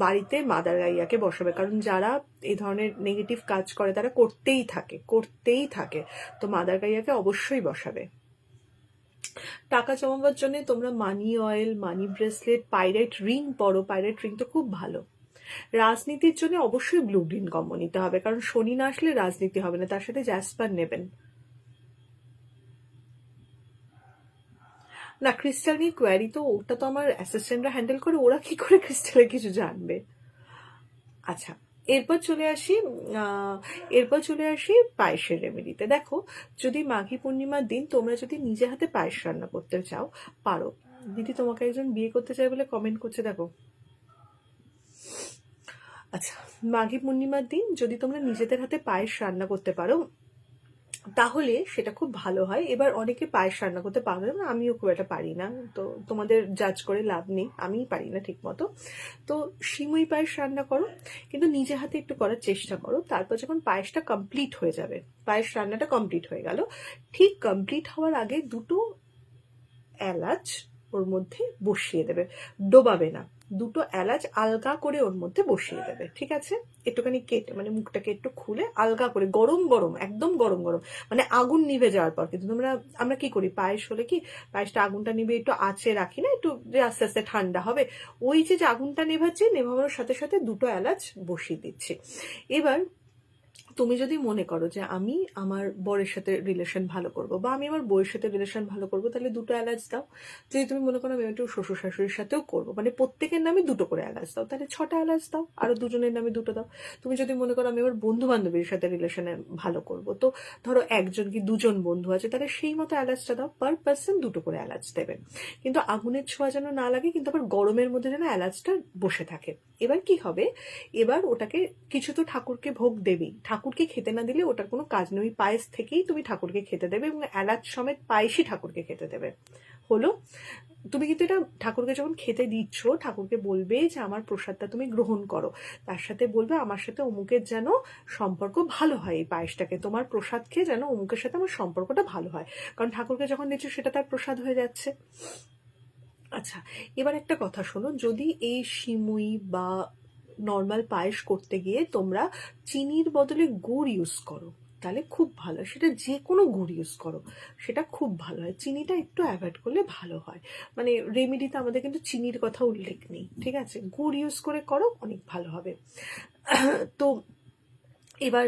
বাড়িতে মাদার গাইয়াকে বসাবে, কারণ যারা এই ধরনের নেগেটিভ কাজ করে তারা করতেই থাকে, তো মাদার গাইয়াকে অবশ্যই বসাবে। টাকা জমাবার জন্য তোমরা মানি oil, money bracelet, pyrite ring পরো, পাইরাইট রিং তো খুব ভালো। রাজনীতির জন্য অবশ্যই ব্লু গ্রিন কম্বো নিতে হবে, কারণ শনি না আসলে রাজনীতি হবে না, তার সাথে জ্যাসপার নেবেন। না, ক্রিস্টাল নিয়ে কোয়ারি তো ওটা তো আমার অ্যাসিস্ট্যান্টরা হ্যান্ডেল করে, ওরা কি করে ক্রিস্টালে কিছু জানবে। আচ্ছা, এরপর চলে আসি পায়েসের রেমেডিতে। দেখো, যদি মাঘী পূর্ণিমার দিন তোমরা যদি নিজে হাতে পায়েস রান্না করতে চাও, পারো। দিদি তোমাকে একজন বিয়ে করতে চায় বলে কমেন্ট করছে, দেখো। আচ্ছা, মাঘী পূর্ণিমার দিন যদি তোমরা নিজেদের হাতে পায়েস রান্না করতে পারো তাহলে সেটা খুব ভালো হয়। এবার অনেকে পায়েস রান্না করতে পারবে না, আমিও খুব একটা পারি না, তো তোমাদের জাজ করে লাভ নেই, আমিই পারি না ঠিক মতো। তো সিমুই পায়েস রান্না করো, কিন্তু নিজে হাতে একটু করার চেষ্টা করো। তারপর যখন পায়েসটা কমপ্লিট হয়ে যাবে, পায়েস রান্নাটা কমপ্লিট হয়ে গেল, ঠিক কমপ্লিট হওয়ার আগে 2টো এলাচ ওর মধ্যে বসিয়ে দেবে, ডোবাবে না। 2টো এলাচ আলগা করে ওর মধ্যে বসিয়ে দেবে, ঠিক আছে? একটুখানি কেটে, মানে মুখটাকে একটু খুলে আলগা করে, গরম গরম, একদম গরম গরম, মানে আগুন নিভে যাওয়ার পর। কিন্তু আমরা কি করি, পায়েস হলে কি, পায়েসটা আগুনটা নিভে একটু আঁচে রাখি না, একটু যে আস্তে আস্তে ঠান্ডা হবে, ওই যে আগুনটা নেভাচ্ছি, নেভানোর সাথে সাথে 2টো এলাচ বসিয়ে দিচ্ছি। এবার তুমি যদি মনে করো যে আমি আমার বরের সাথে রিলেশন ভালো করব, বা আমি আমার বউয়ের সাথে রিলেশন ভালো করব, তাহলে 2টো এলাচ দাও। যদি তুমি মনে করো আমি একটু শ্বশুর শাশুড়ির সাথেও করবো, মানে প্রত্যেকের নামে 2টো করে এলাচ দাও, তাহলে 6টা এলাচ দাও, আরো দুজনের নামে 2টো দাও। তুমি যদি মনে করো আমি আমার বন্ধু বান্ধবীর সাথে রিলেশনে ভালো করব, তো ধরো একজন কি দুজন বন্ধু আছে, তাহলে সেই মতো এলাচটা দাও, পার পার্সন 2টো করে এলাচ দেবে। কিন্তু আগুনের ছোঁয়া যেন না লাগে, কিন্তু আবার গরমের মধ্যে যেন এলাচটা বসে থাকে। এবার কি হবে, এবার ওটাকে কিছু তো ঠাকুরকে ভোগ দেবেই, ঠাকুরকে খেতে না দিলে ওটার কোনো কাজ নেই। ওই পায়েস থেকেই তুমি ঠাকুরকে খেতে দেবে, এবং এলাচ সমেত পায়েসই ঠাকুরকে খেতে দেবে। হলো। তুমি কিন্তু এটা ঠাকুরকে যখন খেতে দিচ্ছ, ঠাকুরকে বলবে যে আমার প্রসাদটা তুমি গ্রহণ করো, তার সাথে বলবে আমার সাথে অমুকের যেন সম্পর্ক ভালো হয়, এই পায়েসটাকে তোমার প্রসাদ খেয়ে যেন অমুকের সাথে আমার সম্পর্কটা ভালো হয়, কারণ ঠাকুরকে যখন দিচ্ছ সেটা তার প্রসাদ হয়ে যাচ্ছে। আচ্ছা, এবার একটা কথা শোনো, যদি এই সিমুই বা নর্মাল পায়েস করতে গিয়ে তোমরা চিনির বদলে গুড় ইউজ করো, তাহলে খুব ভালো। সেটা যে কোনো গুড় ইউজ করো, সেটা খুব ভালো হয়। চিনিটা একটু অ্যাভয়েড করলে ভালো হয়। মানে রেমেডিতে আমাদের কিন্তু চিনির কথা উল্লেখ নেই, ঠিক আছে? গুড় ইউজ করে করো, অনেক ভালো হবে। তো এবার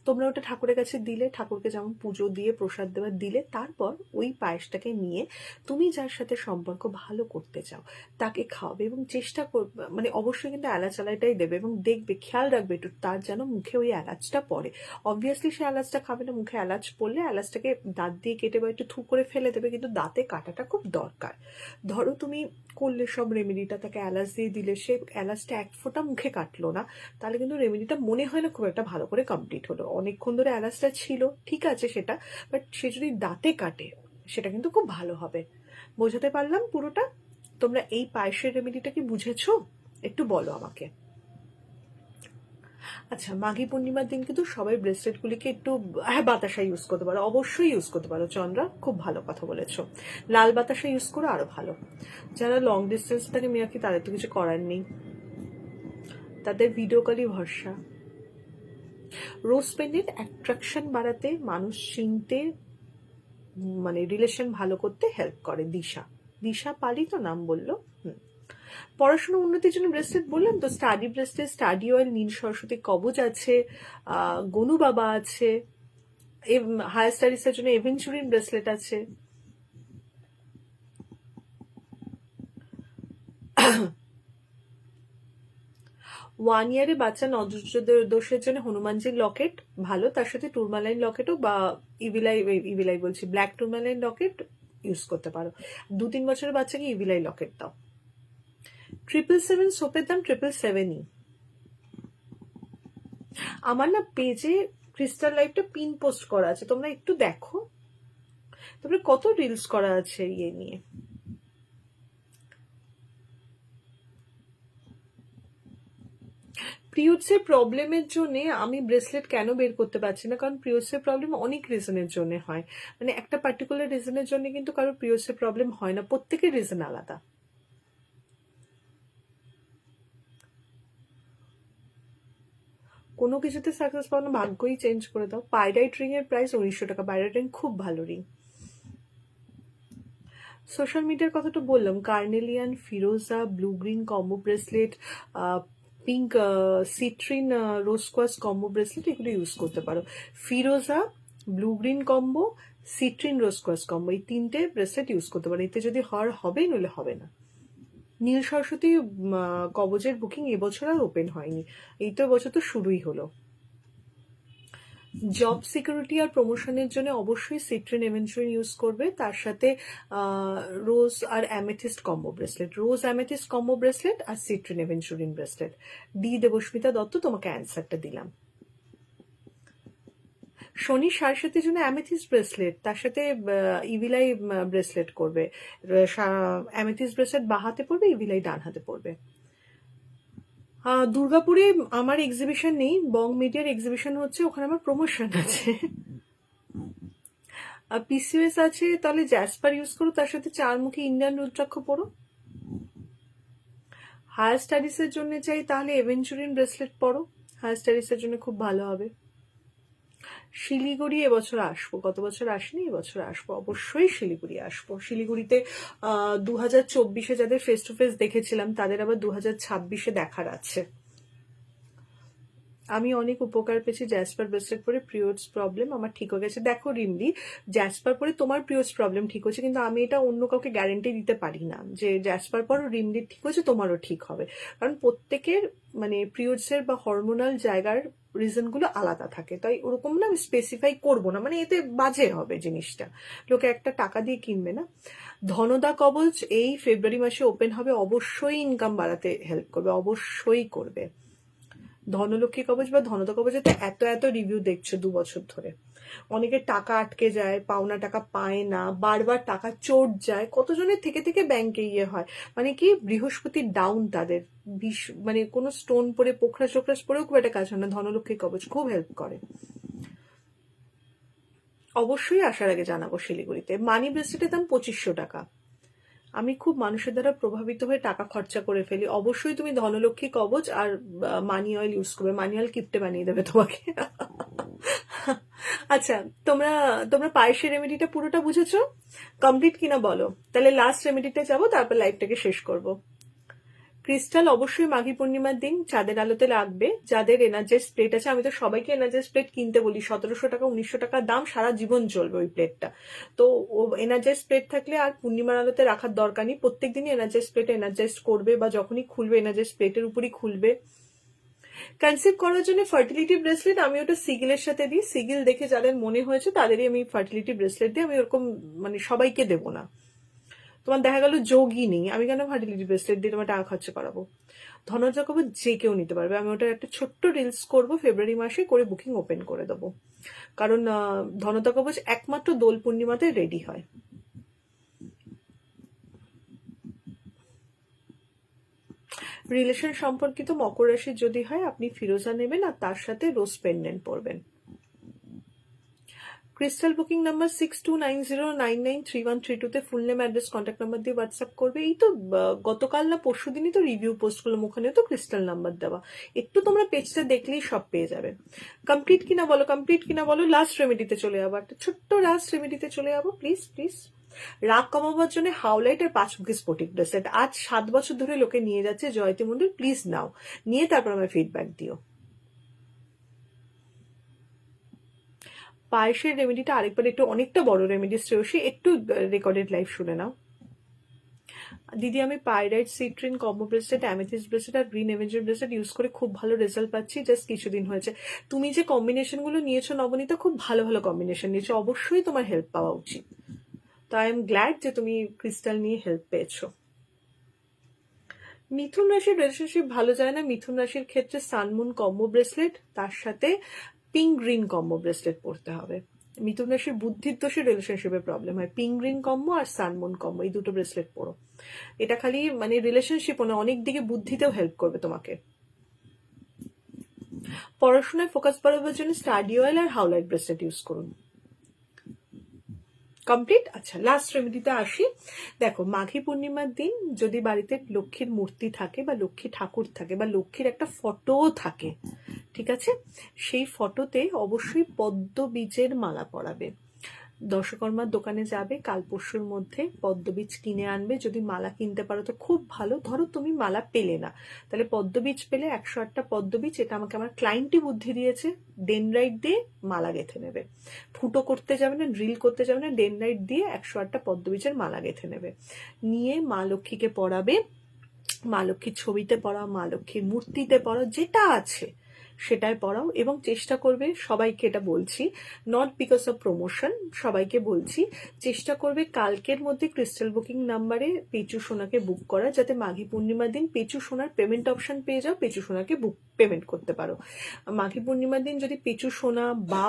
তোমরা ওটা ঠাকুরের কাছে দিলে, ঠাকুরকে যেমন পুজো দিয়ে প্রসাদ দেওয়ার দিলে, তারপর ওই পায়েসটাকে নিয়ে তুমি যার সাথে সম্পর্ক ভালো করতে চাও তাকে খাওয়াবে, এবং চেষ্টা করবে, মানে অবশ্যই কিন্তু এলাচ আলাইটাই দেবে, এবং দেখবে, খেয়াল রাখবে একটু তার যেন মুখে ওই এলাচটা পড়ে। অবভিয়াসলি সে এলাচটা খাবে না, মুখে এলাচ পড়লে এলাচটাকে দাঁত দিয়ে কেটে বা একটু থু করে ফেলে দেবে, কিন্তু দাঁতে কাটাটা খুব দরকার। ধরো তুমি করলে সব রেমেডিটা, তাকে এলাচ দিয়ে দিলে, সে এলাচটা এক ফোঁটা মুখে কাটলো না, তাহলে কিন্তু রেমেডিটা মনে হয় না খুব একটা ভালো করে কমপ্লিট হলো। অনেকক্ষণ ধরে এলাচটা ছিল, ঠিক আছে সেটা, বাট সে যদি দাঁতে কাটে সেটা কিন্তু খুব ভালো হবে। বোঝাতে পারলাম পুরোটা? তোমরা এই পায়েসের রেমেডিটা কি বুঝেছো? একটু বলো আমাকে। আচ্ছা, মাঘী পূর্ণিমার দিন কিন্তু সবাই ব্রেসলেটগুলিকে একটু, হ্যাঁ, বাতাসা ইউজ করতে পারো, অবশ্যই ইউজ করতে পারো। চন্দ্রা, খুব ভালো কথা বলেছো। লাল বাতাসা ইউজ করো, আরো ভালো। যারা লং ডিস্টেন্স থাকে মিয়াকি, তাদের তো কিছু করার নেই, তাদের ভিডিও কলই ভরসা। রোজ পেন্ডেন্ট অ্যাট্রাকশন বাড়াতে, মানুষ চিনতে, মানে রিলেশন ভালো করতে হেল্প করে। দিশা পালি তো নাম বললো। পড়াশোনা উন্নতির জন্য ব্রেসলেট বললাম তো, স্টাডি ব্রেসলেট, স্টাডি অয়েল, নীল সরস্বতী কবচ আছে, গনু বাবা আছে, হায়ার স্টাডিজের জন্য এভেঞ্চুরিন ব্রেসলেট আছে। 1 ইয়ারে বাচ্চা নজর দোষের জন্য হনুমানজির লকেট ভালো, তার সাথে টুরমালাইন লকেটও বা ইভিলাই ইভিলাই বলছি ব্ল্যাক টুরমালাইন লকেট ইউজ করতে পারো। 2-3 বছরের বাচ্চাকে ইভিলাই লকেট দাও। 777 সোপের দাম 777ই। আমার না পেজে ক্রিস্টাল লাইফটা পিন পোস্ট করা আছে, তোমরা একটু দেখো। তারপরে কত রিলস করা আছে ইয়ে নিয়ে। পিরিয়ডসের প্রবলেমের জন্য আমি ব্রেসলেট কেন বের করতে পারছি না, কারণ পিরিয়ডসের প্রবলেম অনেক রিজনের জন্য হয়, মানে একটা পার্টিকুলার রিজনের জন্য কিন্তু কারোর পিরিয়ডসের প্রবলেম হয় না, প্রত্যেকের রিজন আলাদা। কোনো কিছুতে সাকসেস পাও না, ভাগ্যই চেঞ্জ করে দাও। পাইরাইট রিং এর প্রাইস 1900 টাকা। পাইরাইট রিং খুব ভালো রিং। সোশ্যাল মিডিয়ার কথা তো বললাম, কার্নেলিয়ান, ফিরোজা, blue green combo bracelet, pink citrine rose quartz combo bracelet, এগুলো ইউজ করতে পারো। ফিরোজা, blue green combo, citrine rose quartz combo, এই 3টে ব্রেসলেট ইউজ করতে পারো। এতে যদি হবে নইলে হবে না। নীল সরস্বতী কবচের বুকিং এবছর আর ওপেন হয়নি, এই তো এবছর তো শুরুই হলো। জব সিকিউরিটি আর প্রমোশনের জন্য অবশ্যই সিট্রিন এভেঞ্চুরিন ইউজ করবে, তার সাথে রোজ আর অ্যামেথিস্ট কম্বো ব্রেসলেট, রোজ অ্যামেথিস্ট কম্বো ব্রেসলেট আর সিট্রিন এভেঞ্চুরিন ব্রেসলেট। দেবস্মিতা দত্ত, তোমাকে অ্যান্সারটা দিলাম। শনি 7.5 জন্য অ্যামেথিস্ট ব্রেসলেট, তার সাথে ইভিলাই ব্রেসলেট করবে। অ্যামেথিস্ট ব্রেসলেট বাঁ হাতে পড়বে, ইভিলাই ডান হাতে পড়বে। দুর্গাপুরে আমার এক্সিবিশন নেই, বং মিডিয়ার এক্সিবিশন হচ্ছে, ওখানে আমার প্রমোশন আছে। পিসিওএস আছে, তাহলে জ্যাসপার ইউজ করো, তার সাথে 4 মুখী ইন্ডিয়ান রুদ্রাক্ষ পড়ো। হায়ার স্টাডিজের জন্য চাই তাহলে এভেঞ্চুরিন ব্রেসলেট পড়ো, হায়ার স্টাডিজের জন্য খুব ভালো হবে। শিলিগুড়ি এবছর আসবো, গত বছর আসিনি, এবছর আসবো, অবশ্যই শিলিগুড়ি আসবো। শিলিগুড়িতে 2024-এ যাদের ফেস টু ফেস দেখেছিলাম তাদের আবার 2026-এ দেখার আছে। আমি অনেক উপকার পেয়েছি জ্যাসপার ব্রেসলেট পরে, পিরিয়ডস প্রবলেম আমার ঠিক হয়ে গেছে। দেখো রিমলি, জ্যাসপার পরে তোমার পিরিয়ডস প্রবলেম ঠিক হচ্ছে, কিন্তু আমি এটা অন্য কাউকে গ্যারেন্টি দিতে পারি না যে জ্যাসপার পর রিমলির ঠিক হচ্ছে তোমারও ঠিক হবে, কারণ প্রত্যেকের মানে পিরিয়ডসের বা হরমোনাল জায়গার রিজনগুলো আলাদা থাকে, তাই ওরকম না আমি স্পেসিফাই করবো না, মানে এতে বাজে হবে জিনিসটা, লোকে একটা টাকা দিয়ে কিনবে না। ধনদা কবচ এই ফেব্রুয়ারি মাসে ওপেন হবে, অবশ্যই ইনকাম বাড়াতে হেল্প করবে, অবশ্যই করবে। ধনলক্ষ্মী কবচ বা ধনদা কবচেতে এত এত রিভিউ দেখছো 2 বছর ধরে, অনেকের টাকা আটকে যায়, পাওনা টাকা পায় না, বারবার টাকা চোট যায়, কতজনের থেকে থেকে ব্যাংকে ইয়ে হয়, মানে কি বৃহস্পতির ডাউন তাদের, মানে কোনো স্টোন পরে পোখরাস টোখরাস পরেও খুব একটা কাজ হয় না, ধনলক্ষ্মী কবচ খুব হেল্প করে। অবশ্যই আসার আগে জানাবো। শিলিগুড়িতে মানি ব্রেসলেটের দাম 2500 টাকা। আমি খুব মানুষের দ্বারা প্রভাবিত হয়ে টাকা খরচা করে ফেলি, অবশ্যই তুমি ধনলক্ষ্মী কবচ আর মানি অয়েল ইউজ করবে, মানি অয়েল কিপটে বানিয়ে দেবে তোমাকে। আচ্ছা, তোমরা তোমরা পায়েসের রেমেডিটা পুরোটা বুঝেছো? কমপ্লিট কিনা বলো, তাহলে লাস্ট রেমেডিতে যাবো, তারপর লাইফটাকে শেষ করব। ক্রিস্টাল অবশ্যই মাঘী পূর্ণিমার দিন চাঁদের আলোতে লাগবে। যাদের এনার্জাইজ প্লেট আছে, আমি তো সবাইকে এনার্জাইজ প্লেট কিনতে বলি, 1700 টাকা 1900 টাকা দাম, সারা জীবন চলবে ওই প্লেটটা। তো ও এনার্জাইজ প্লেট থাকলে আর পূর্ণিমার আলোতে রাখার দরকার নেই, প্রত্যেকদিনই এনার্জাইজ প্লেটে এনার্জাইজ করবে, বা যখনই খুলবে এনার্জাইজ প্লেটের উপরই খুলবে। কনসিভ করার জন্য ফার্টিলিটি ব্রেসলেট আমি ওটা সিগিলের সাথে দিই, সিগিল দেখে যাদের মনে হয়েছে তাদেরই আমি ফার্টিলিটি ব্রেসলেট দিই, আমি ওরকম মানে সবাইকে দেবো না। তোমার দেখা গেল যোগই নেই, আমি কেন ফার্টিলিটি ব্রেসলেট দিয়ে তোমার টাকা খরচা করাবো? ধনজা কবচ যে কেউ নিতে পারবে, আমি ওটার একটা ছোট্ট রিলস করবো ফেব্রুয়ারি মাসে, করে বুকিং ওপেন করে দেবো, কারণ ধনতা কবচ একমাত্র দোল পূর্ণিমাতে রেডি হয়। রিলেশন সম্পর্কিত মকর রাশির যদি হয়, আপনি ফিরোজা নেবেন আর তার সাথে রোজ পেন্ডেন্ট পরবেন। ক্রিস্টাল বুকিং নাম্বার 6290993132-তে full name address contact number দিয়ে হোয়াটসঅ্যাপ করবে। এই তো গতকাল না পরশু দিনই তো রিভিউ পোস্ট করলাম, ওখানেও তো ক্রিস্টাল নাম্বার দেওয়া, একটু তোমরা পেজটা দেখলেই সব পেয়ে যাবে। কমপ্লিট কিনা বলো, কমপ্লিট কিনা বলো। লাস্ট রেমেডিতে চলে যাবো, একটা ছোট্ট লাস্ট রেমেডিতে চলে যাবো, প্লিজ প্লিজ। রাগ কমাবার জন্য হাওলাইট আর 5 মুখী স্ফটিক ব্রেসলেট আজ 7 বছর ধরে লোকে নিয়ে যাচ্ছে, জয়তী মন্দির, প্লিজ নাও, নিয়ে তারপর আমার ফিডব্যাক দিও। পায়েসের রেমেডিটা আরেকবার একটু অনেকটা বড় রেমেডি শ্রেয়সী, একটু রেকর্ডেড লাইভ শুনে নাও। দিদি আমি pyrite, citrine, combo bracelet, amethyst bracelet আর গ্রিন এভেঞ্জার ব্রেসলেট ইউজ করে খুব ভালো রেজাল্ট পাচ্ছি, জাস্ট কিছুদিন হয়েছে। তুমি যে কম্বিনেশনগুলো নিয়েছো নবনীতা, খুব ভালো ভালো কম্বিনেশন নিয়েছো, অবশ্যই তোমার হেল্প পাওয়া উচিত। তো আই এম গ্ল্যাড যে তুমি ক্রিস্টাল নিয়ে হেল্প পেয়েছো। মিথুন রাশির রিলেশনশিপ ভালো যায় না। মিথুন রাশির ক্ষেত্রে সানমুন কম্বো ব্রেসলেট তার সাথে পিঙ্ক গ্রিন কম্বো ব্রেসলেট পড়তে হবে। মিথুন রাশির বুদ্ধির দোষে রিলেশনশিপে প্রবলেম হয়। পিঙ্ক গ্রিন কম্বো আর সানমুন কম্বো, এই দুটো ব্রেসলেট পড়ো। এটা খালি মানে রিলেশনশিপও না, অনেক দিকে বুদ্ধিতেও হেল্প করবে তোমাকে। পড়াশোনায় ফোকাস বাড়াবার জন্য স্টাডি অয়েল আর হাউলাইট ব্রেসলেট ইউজ করুন। কমপ্লিট। আচ্ছা, লাস্ট রেমেডিতে আসি। দেখো, মাঘী পূর্ণিমার দিন যদি বাড়িতে লক্ষ্মীর মূর্তি থাকে বা লক্ষ্মী ঠাকুর থাকে বা লক্ষ্মীর একটা ফটোও থাকে, ঠিক আছে, সেই ফটোতে অবশ্যই পদ্ম বীজের মালা পরাবে। দশকর্মার দোকানে যাবে, কাল পরশুর মধ্যে পদ্মবীজ কিনে আনবে। যদি মালা কিনতে পারো তো খুব ভালো। ধরো তুমি মালা পেলে না, তাহলে পদ্মবীজ পেলে 108টা পদ্মবীজ, এটা আমাকে আমার ক্লায়েন্টই বুদ্ধি দিয়েছে, ডেনরাইট দিয়ে মালা গেঁথে নেবে। ফুটো করতে যাবে না, ড্রিল করতে যাবে না, ডেনরাইট দিয়ে 108টা পদ্মবীজের মালা গেঁথে নেবে। নিয়ে মা লক্ষ্মীকে পরাবে। মা লক্ষ্মীর ছবিতে পড়াও, মা লক্ষ্মীর মূর্তিতে পড়াও, যেটা আছে সেটাই পড়াও। এবং চেষ্টা করবে, সবাইকে এটা বলছি, নট বিকজ অফ প্রমোশন, সবাইকে বলছি, চেষ্টা করবে কালকের মধ্যে ক্রিস্টাল বুকিং নাম্বারে পেঁচু সোনাকে বুক করা, যাতে মাঘী পূর্ণিমার দিন পেঁচু সোনার পেমেন্ট অপশন পেয়ে যাও, পেঁচু সোনাকে পেমেন্ট করতে পারো। মাঘী পূর্ণিমার দিন যদি পেঁচু সোনা বা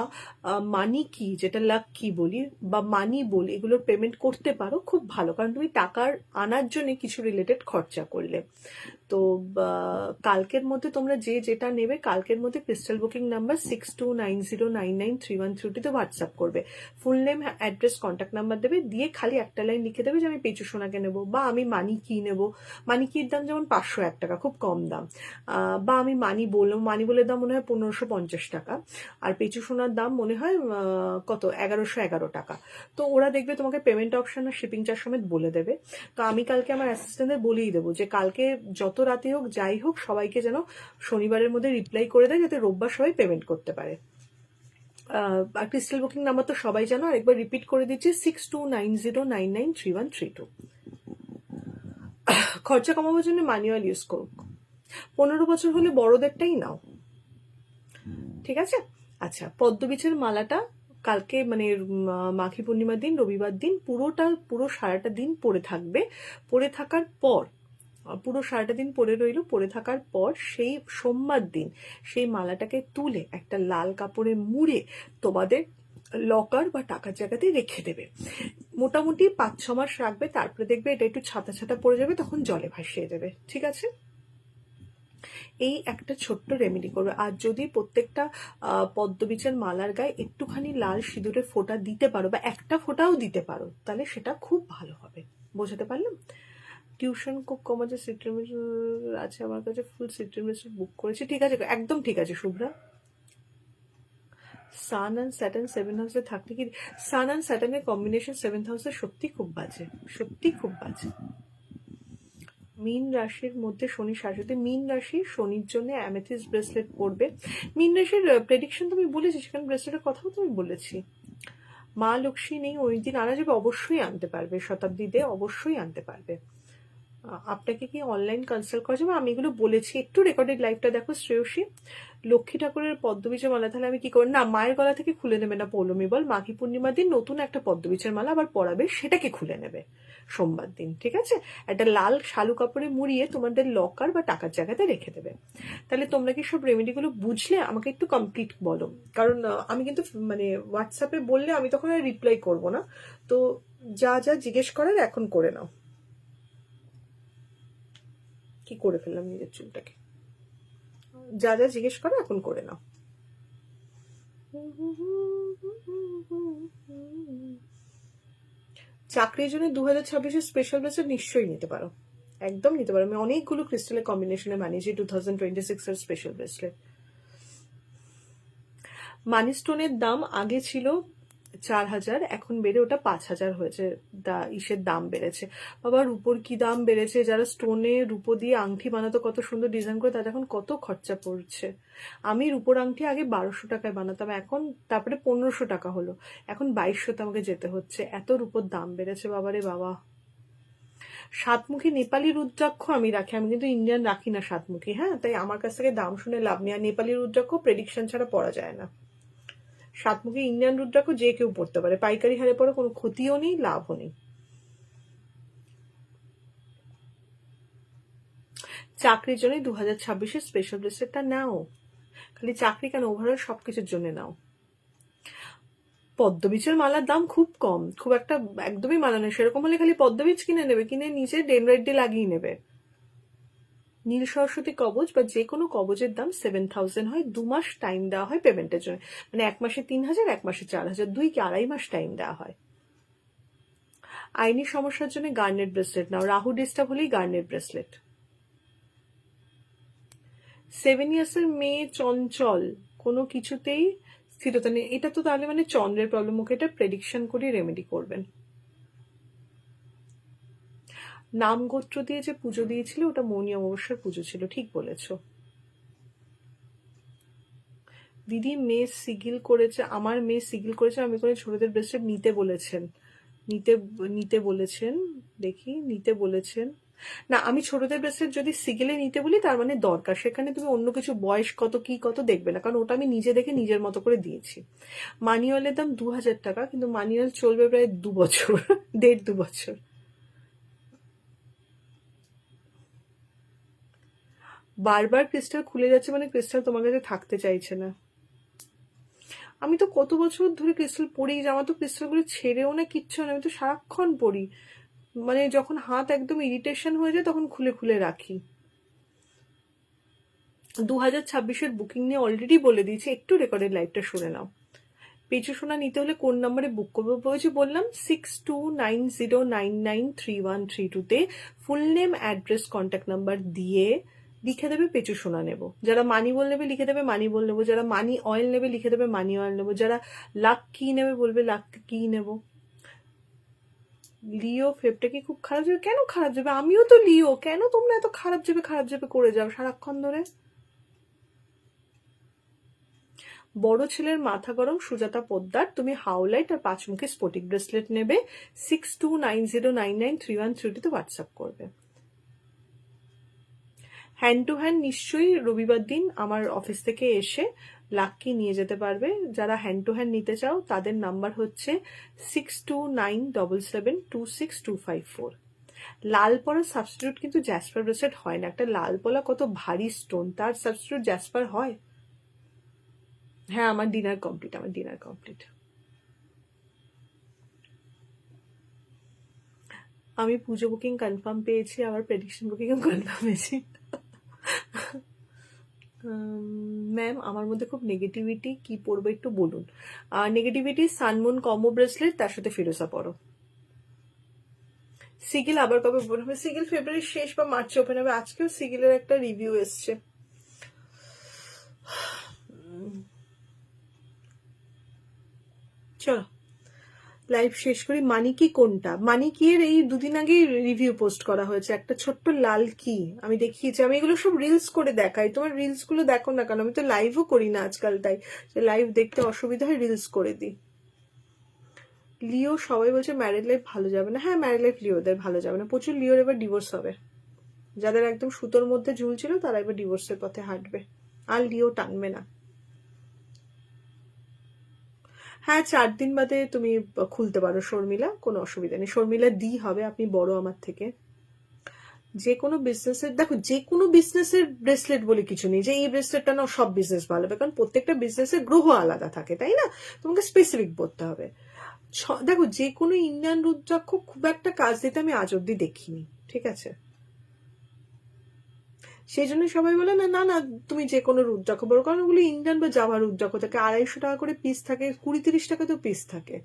মানি কি, যেটা লাক কি বলি বা মানি বলি, এগুলোর পেমেন্ট করতে পারো, খুব ভালো, কারণ তুমি টাকার আনার জন্য কিছু রিলেটেড খরচা করলে। তো কালকের মধ্যে তোমরা যে যেটা নেবে, কালকের মধ্যে ক্রিস্টাল বুকিং নাম্বার 6290993132 হোয়াটসঅ্যাপ করবে। ফুল নেম, অ্যাড্রেস, কন্ট্যাক্ট নাম্বার দেবে, দিয়ে খালি একটা লাইন লিখে দেবে যে আমি পেঁচু সোনাকে নেবো, বা আমি মানি কি নেবো। মানি কির দাম যেমন 501 টাকা, খুব কম দাম। বা আমি মানি বলে দাম মনে হয় 1550 টাকা, আর পেঁচু সোনার দাম মনে হয় কত 1111 টাকা। তো ওরা দেখবে তোমাকে পেমেন্ট অপশন আর শিপিং চার্জ সমেত বলে দেবে। তো আমি কালকে আমার অ্যাসিস্ট্যান্টদের বলেই দেবো যে কালকে যত রাতে হোক যাই হোক সবাইকে যেন শনিবারের মধ্যে রিপ্লাই করে দেয়, যাতে রোববার সবাই পেমেন্ট করতে পারে। আর ক্রিস্টাল বুকিং নাম্বার তো সবাই জানো, আরেকবার রিপিট করে দিচ্ছি, 6290993132। খরচা কমাবার জন্য ম্যানুয়াল ইউজ করুক। 15 বছর হলে বড়দেরটাই নাও, ঠিক আছে। আচ্ছা, পদ্মবীজের মালাটা কালকে মানে মাঘী পূর্ণিমার দিন, রবিবার দিন পুরো সারাটা দিন পরে থাকবে। পরে থাকার পর পুরো সারাটা দিন পরে রইল। পরে থাকার পর সেই সোমবার দিন সেই মালাটাকে তুলে একটা লাল কাপড়ে মুড়ে তোমাদের লকার বা টাকার জায়গাতে রেখে দেবে। মোটামুটি 5-6 মাস রাখবে, তারপরে দেখবে এটা একটু ছাতা ছাতা পড়ে যাবে, তখন জলে ভাসিয়ে দেবে, ঠিক আছে। এই একটা ছোট্ট রেমেডি করবে। আর যদি প্রত্যেকটা পদ্মবীজের মালার গায়ে একটুখানি লাল সিঁদুরের ফোঁটা দিতে পারো বা একটা ফোঁটাও দিতে পারো, তাহলে সেটা খুব ভালো হবে। বোঝাতে পারলাম? টিউশন খুব কম আছে, সিট্রিন আছে আমার কাছে, ফুল সিট্রিন বুক করেছি, ঠিক আছে, একদম ঠিক আছে শুভ্রা। সান অ্যান্ড স্যাটার্ন 7th হাউসে থাকলে কি, সান অ্যান্ড স্যাটার্নের কম্বিনেশন 7th হাউসে সত্যি খুব বাজে, সত্যি খুব বাজে। মীন রাশির মধ্যে শনি শাসিত, মীন রাশি শনির জন্য অ্যামেথিস্ট ব্রেসলেট পরবে। মীন রাশির প্রেডিকশন তো আমি বলেছি, সেখানে ব্রেসলেটের কথাও তো আমি বলেছি। মা লক্ষ্মী নেই, ওই দিন আনা যাবে, অবশ্যই আনতে পারবে, শতাব্দীতে অবশ্যই আনতে পারবে। আপনাকে কি অনলাইন কনসাল্ট করা যাবে? আমি এগুলো বলেছি, একটু রেকর্ডেড লাইভটা দেখো শ্রেয়সী। লক্ষ্মী ঠাকুরের পদ্মবীজের মালা তাহলে আমি কি করি না, মায়ের গলা থেকে খুলে নেবে না পৌলমী বল, মাঘী পূর্ণিমার দিন নতুন একটা পদ্মবীজের মালা আবার পরাবে, সেটাকে খুলে নেবে সোমবার দিন, ঠিক আছে। একটা লাল শালু কাপড়ে মুড়িয়ে তোমাদের লকার বা টাকার জায়গাতে রেখে দেবে। তাহলে তোমরা কি সব রেমেডিগুলো বুঝলে? আমাকে একটু কমপ্লিট বলো, কারণ আমি কিন্তু মানে হোয়াটসঅ্যাপে বললে আমি তখন আর রিপ্লাই করবো না। তো যা যা জিজ্ঞেস করার এখন করে নাও। কি করে ফেললাম নিজের চুলটাকে, যা যা জিজ্ঞেস করো এখন করে নাও। চাকরির জন্য 2026-এর স্পেশাল ব্রেসলেট নিশ্চয়ই নিতে পারো, একদম নিতে পারো। আমি অনেকগুলো ক্রিস্টালের কম্বিনেশনে বানিয়েছি 2026-এর স্পেশাল ব্রেসলেট। মানি স্টোনের দাম আগে ছিল 4000, এখন বেড়ে ওটা 5000 হয়েছে। ইসের দাম বেড়েছে। বাবা রূপোর কি দাম বেড়েছে, যারা স্টোনে রূপো দিয়ে আংটি বানাতো কত সুন্দর ডিজাইন করে, তাদের এখন কত খরচা পড়ছে। আমি রূপোর আংটি আগে 1200 টাকায় বানাতাম, এখন তারপরে 1500 টাকা হলো, এখন 2200তে আমাকে যেতে হচ্ছে, এত রূপোর দাম বেড়েছে বাবারে বাবা। সাতমুখী নেপালি রুদ্রাক্ষ আমি রাখি, আমি কিন্তু ইন্ডিয়ান রাখি না সাতমুখী, হ্যাঁ, তাই আমার কাছ থেকে দাম শুনে লাভ নেই। আর নেপালি রুদ্রাক্ষ প্রেডিকশন ছাড়া পড়া যায় না। সাতমুখী ইন্ডিয়ান রুদ্রাক্ষ যে কেউ পড়তে পারে, পাইকারি হারে পরে কোনো ক্ষতিও নেই, লাভও নেই। চাকরির জন্য 2026-এর স্পেশাল ব্রেসলেটটা নাও। খালি চাকরি কেন, ওভারঅল সবকিছুর জন্য নাও। পদ্মবীজের মালার দাম খুব কম, খুব একটা একদমই মালা নেই। সেরকম হলে খালি পদ্মবীজ কিনে নেবে, কিনে নিচে ডেনরাইট দিয়ে লাগিয়ে নেবে। নীল সরস্বতী কবচ বা যে কোনো কবচের দাম 7,000 হয়। 2 মাস টাইম দেওয়া হয় পেমেন্টের জন্য, মানে 1 মাসে 3,000, 1 মাসে 4,000, 2 কি 2.5 মাস টাইম দেওয়া হয়। আইনি সমস্যার জন্য গার্নেট ব্রেসলেট নাও, রাহু ডিস্টার্ব হলেই গার্নেট ব্রেসলেট। 7 ইয়ার্সের মেয়ে চঞ্চল, কোনো কিছুতেই স্থিরতা নেই, এটা তো তাহলে মানে চন্দ্রের প্রবলেম, ওকে এটা প্রেডিকশন করে রেমেডি করবেন। নাম গোত্র দিয়ে যে পুজো দিয়েছিল ওটা মৌনী অমাবস্যার পুজো ছিল, ঠিক বলেছো দিদি। মেয়ে সিগিল করেছে, আমার মেয়ে সিগিল করেছে, আমি করে ছোটদের ব্রেসলেট নিতে বলেছেন, নিতে নিতে বলেছেন, দেখি নিতে বলেছেন না। আমি ছোটদের ব্রেসলেট যদি সিগিলে নিতে বলি তার মানে দরকার, সেখানে তুমি অন্য কিছু বয়স কত কি কত দেখবে না, কারণ ওটা আমি নিজে দেখে নিজের মতো করে দিয়েছি। মানিওয়ালের দাম 2,000 টাকা, কিন্তু মানিওয়াল চলবে প্রায় 2 বছর, 1.5-2 বছর। বারবার ক্রিস্টাল খুলে যাচ্ছে মানে ক্রিস্টাল তোমার কাছে থাকতে চাইছে না। আমি তো কত বছর ধরে ক্রিস্টাল পরি, আমার তো ক্রিস্টালগুলো ছেড়েও না, কিচ্ছু না, আমি তো সারাক্ষণ পরি। মানে যখন হাত একদম ইরিটেশন হয়ে যায় তখন খুলে খুলে রাখি। 2026-এর বুকিং নিয়ে অলরেডি বলে দিয়েছি, একটু রেকর্ডের লাইভটা শুনে নাও। পেঁচু সোনা নিতে হলে কোন নম্বরে বুক করবো বলছি বললাম, 6290993132-তে full name, address, contact number দিয়ে লিখে দেবে পেঁচু সোনা নেবো। যারা মানি বল নেবে লিখে দেবে মানি বল নেবো, যারা মানি অয়েল নেবে লিখে দেবে মানি অয়েল নেবো, যারা লাক কি নেবে বলবে লাক কি নেবো। লিও ফেবটা কি খুব খারাপ যাবে? কেন খারাপ যাবে, আমিও তো লিও, কেন তোমরা এত খারাপ যাবে করে যাও সারাক্ষণ ধরে। বড় ছেলের মাথা গরম সুজাতা পোদ্দার, তুমি হাওলাইট আর 5 মুখে স্ফটিক ব্রেসলেট নেবে। 6290993132-তে হোয়াটসঅ্যাপ করবে। হ্যান্ড টু হ্যান্ড নিশ্চয়ই রবিবার দিন আমার অফিস থেকে এসে লাক্কি নিয়ে যেতে পারবে। যারা হ্যান্ড টু হ্যান্ড নিতে চাও তাদের নাম্বার হচ্ছে 6297726254। লাল পরা সাবস্টিটিউট কিন্তু জ্যাসপার ব্রেসলেট হয় না। একটা লাল পলা কত ভারী স্টোন, তার সাবস্টিটিউট জ্যাসপার হয়? হ্যাঁ, আমার ডিনার কমপ্লিট। আমি পুজো বুকিং কনফার্ম পেয়েছি, আবার প্রেডিকশন বুকিংও কনফার্ম পেয়েছি। ম্যাম আমার মধ্যে খুব নেগেটিভিটি, কি পড়বো একটু বলুন। নেগেটিভিটি সানমুন কম্বো ব্রেসলেট, তার সাথে ফিরোজা পড়ো। সিগিল আবার কবে ওপেন হবে? সিগিল ফেব্রুয়ারি শেষ বা মার্চে ওপেন হবে। আজকেও সিগিলের একটা রিভিউ এসছে। চলো লাইভ শেষ করি। মানি কি কোনটা? মানি কি এর এই 2 দিন আগে রিভিউ পোস্ট করা হয়েছে, একটা ছোট্ট লাল কি আমি দেখিয়েছি। আমি এগুলো সব রিলস করে দেখাই, তোমার রিলস গুলো দেখো না কেন? আমি তো লাইভও করি না আজকাল, তাই লাইভ দেখতে অসুবিধা হয়, রিলস করে দিই। লিও সবাই বলছে ম্যারিড লাইফ ভালো যাবে না। হ্যাঁ, ম্যারিড লাইফ লিওদের ভালো যাবে না, প্রচুর লিওর এবার ডিভোর্স হবে। যাদের একদম সুতোর মধ্যে ঝুলছিল তারা এবার ডিভোর্সের পথে হাঁটবে, আর লিও টানবে না। হ্যাঁ, 4 দিন বাদে তুমি খুলতে পারো শর্মিলা, কোনো অসুবিধা নেই। শর্মিলা দি হবে, আপনি বড় আমার থেকে। যে কোনো বিজনেসের, দেখো যে কোনো বিজনেসের ব্রেসলেট বলে কিছু নেই যে এই ব্রেসলেটটা না সব বিজনেস ভালো হবে, কারণ প্রত্যেকটা বিজনেসের গ্রহ আলাদা থাকে, তাই না? তোমাকে স্পেসিফিক বলতে হবে। দেখো যে কোনো ইন্ডিয়ান রুদ্রাক্ষ খুব একটা কাজ দিতে আমি আজ অব্দি দেখিনি, ঠিক আছে? সেই জন্য সবাই বলে না না না তুমি যে কোনো রুদ্রাক্ষ বলো, কারণ ওগুলো ইন্ডিয়ান বা জাভা রুদ্রাক্ষ থাকে, 250 টাকা করে পিস থাকে, 20-30 টাকা তো পিস থাকে।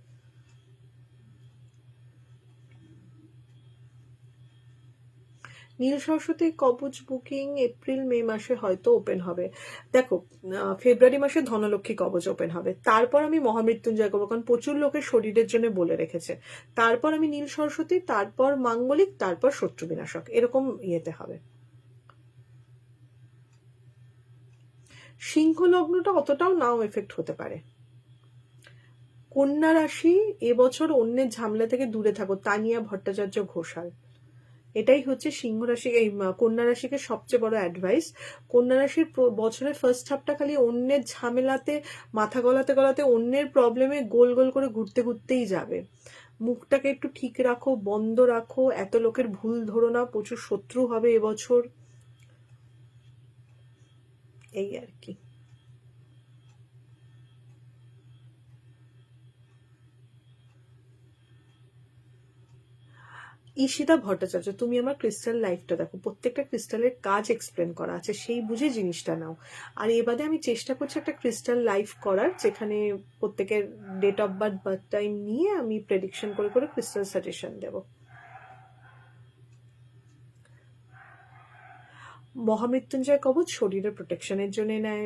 নীল সরস্বতী কবচ বুকিং এপ্রিল মে মাসে হয়তো ওপেন হবে। দেখো ফেব্রুয়ারি মাসে ধনলক্ষ্মী কবচ ওপেন হবে, তারপর আমি মহামৃত্যুঞ্জয় করবো, কারণ প্রচুর লোকের শরীরের জন্য বলে রেখেছে। তারপর আমি নীল সরস্বতী, তারপর মাঙ্গলিক, তারপর শত্রু বিনাশক, এরকম ইয়েতে হবে। সিংহ লগ্নটা অতটাও নাও এফেক্ট হতে পারে। কন্যা রাশি এবছর অন্যের ঝামেলা থেকে দূরে থাকো, তানিয়া ভট্টাচার্য ঘোষাল। এটাই হচ্ছে সিংহ রাশি এই কন্যা রাশিকে সবচেয়ে বড় অ্যাডভাইস। কন্যা রাশির বছরের ফার্স্ট হাফটা খালি অন্যের ঝামেলাতে মাথা গলাতে গলাতে অন্যের প্রবলেমে গোল গোল করে ঘুরতে ঘুরতেই যাবে। মুখটাকে একটু ঠিক রাখো, বন্ধ রাখো, এত লোকের ভুল ধরো না, প্রচুর শত্রু হবে এবছর, এই আর কি। ঈশিতা ভট্টাচার্য, তুমি আমার ক্রিস্টাল লাইফটা দেখো, প্রত্যেকটা ক্রিস্টালের কাজ এক্সপ্লেন করা আছে, সেই বুঝে জিনিসটা নাও। আর এবারে আমি চেষ্টা করছি একটা ক্রিস্টাল লাইফ করার, যেখানে প্রত্যেকের date of birth, birth time নিয়ে আমি প্রেডিকশন করে করে ক্রিস্টাল সাজেশন দেবো। মহামৃত্যুঞ্জয় কবচ শরীরের প্রোটেকশনের জন্য নেয়,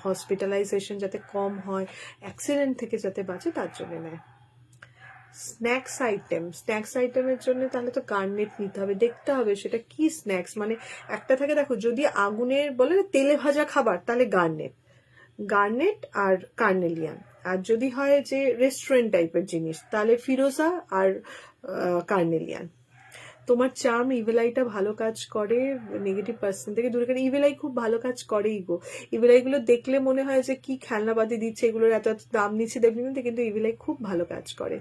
হসপিটালাইজেশন যাতে কম হয়, অ্যাক্সিডেন্ট থেকে যাতে বাঁচে তার জন্য নেয়। স্ন্যাক্স আইটেমের জন্য তাহলে তো গার্নেট নিতে হবে, দেখতে হবে সেটা কি স্ন্যাক্স, মানে একটা থাকে দেখো, যদি আগুনের বলে না তেলে ভাজা খাবার, তাহলে গার্নেট আর কার্নেলিয়ান। আর যদি হয় যে রেস্টুরেন্ট টাইপের জিনিস, তাহলে ফিরোজা আর কার্নেলিয়ান। তোমার চার্ম ইভেলাইটা ভালো কাজ করে, নেগেটিভ পার্সন থেকে দূরে করে। ইভেলাই খুব ভালো কাজ করেই গো। ইভেলাইগুলো দেখলে মনে হয় যে কি খেলনাবাদি দিচ্ছে, এগুলোর এত এত দাম নিচ্ছে দেখবি না, কিন্তু ইভেলাই খুব ভালো কাজ করে।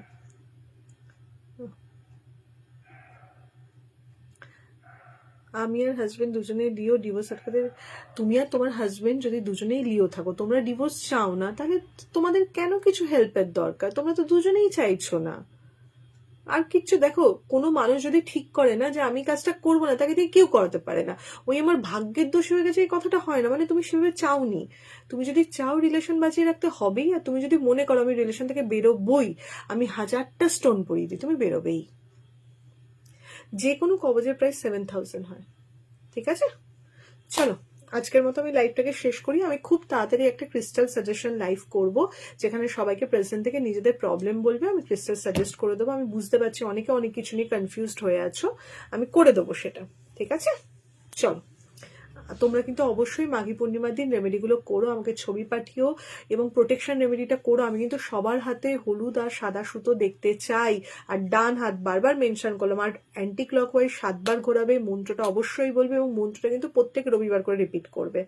আমি আর হাজবেন্ড দুজনেই লিও, ডিভোর্স সার্টিফিকেট। তুমি আর তোমার হাজবেন্ড যদি দুজনেই লিও থাকো, তোমরা ডিভোর্স চাও না, তাহলে তোমাদের কেন কিছু হেল্পের দরকার? তোমরা তো দুজনেই চাইছো না। আর কিচ্ছু, দেখো, কোনো মানুষ যদি ঠিক করে না যে আমি কাজটা করবো না, তাকে দিয়ে কেউ করাতে পারে না। ওই আমার ভাগ্যের দোষ হয়ে গেছে এই কথাটা হয় না, মানে তুমি সেভাবে চাওনি। তুমি যদি চাও রিলেশন বাঁচিয়ে রাখতে হবেই, আর তুমি যদি মনে করো আমি রিলেশন থেকে বেরোবই, আমি 1000টা স্টোন পরিয়ে দিই, তুমি বেরোবেই। যে কোনো কবজের প্রাইস 7000 হয়, ঠিক আছে? চলো, আজকের মতো আমি লাইভটাকে শেষ করি। আমি খুব তাড়াতাড়ি একটা ক্রিস্টাল সাজেশন লাইভ করব, যেখানে সবাইকে প্রেজেন্ট থেকে নিজেদের প্রবলেম বলবে, আমি ক্রিস্টাল সাজেস্ট করে দেবো। আমি বুঝতে পারছি অনেকে অনেক কিছু নিয়ে কনফিউজড হয়ে আছো, আমি করে দেবো সেটা, ঠিক আছে? চলো, তোমরা কিন্তু অবশ্যই মাঘী পূর্ণিমার দিন রেমেডিগুলো করো, আমাকে ছবি পাঠিও, এবং প্রোটেকশন রেমেডিটা করো। আমি কিন্তু সবার হাতে হলুদ আর সাদা সুতো দেখতে চাই। আর ডান হাত বারবার মেনশন করলাম, আর অ্যান্টি ক্লকওয়াইজ 7বার ঘোরাবে, মন্ত্রটা অবশ্যই বলবে, এবং মন্ত্রটা কিন্তু প্রত্যেক রবিবার করে রিপিট করবে,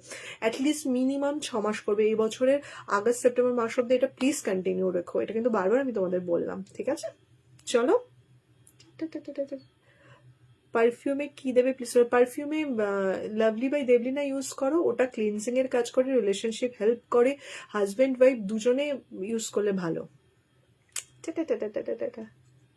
অ্যাটলিস্ট মিনিমাম 6 মাস করবে। এই বছরের আগস্ট সেপ্টেম্বর মাস অব্দি এটা প্লিজ কন্টিনিউ রেখো, এটা কিন্তু বারবার আমি তোমাদের বললাম, ঠিক আছে? চলো, পারফিউমে কি দেবে প্লিজ? পারফিউমে লাভলি বাই দেবলিনা ইউজ করো, ওটা ক্লিনজিং এর কাজ করে, রিলেশনশিপ হেল্প করে, হাজবেন্ড ওয়াইফ দুজনে ইউজ করলে ভালো। টাটা টাটা টাটা টাটা।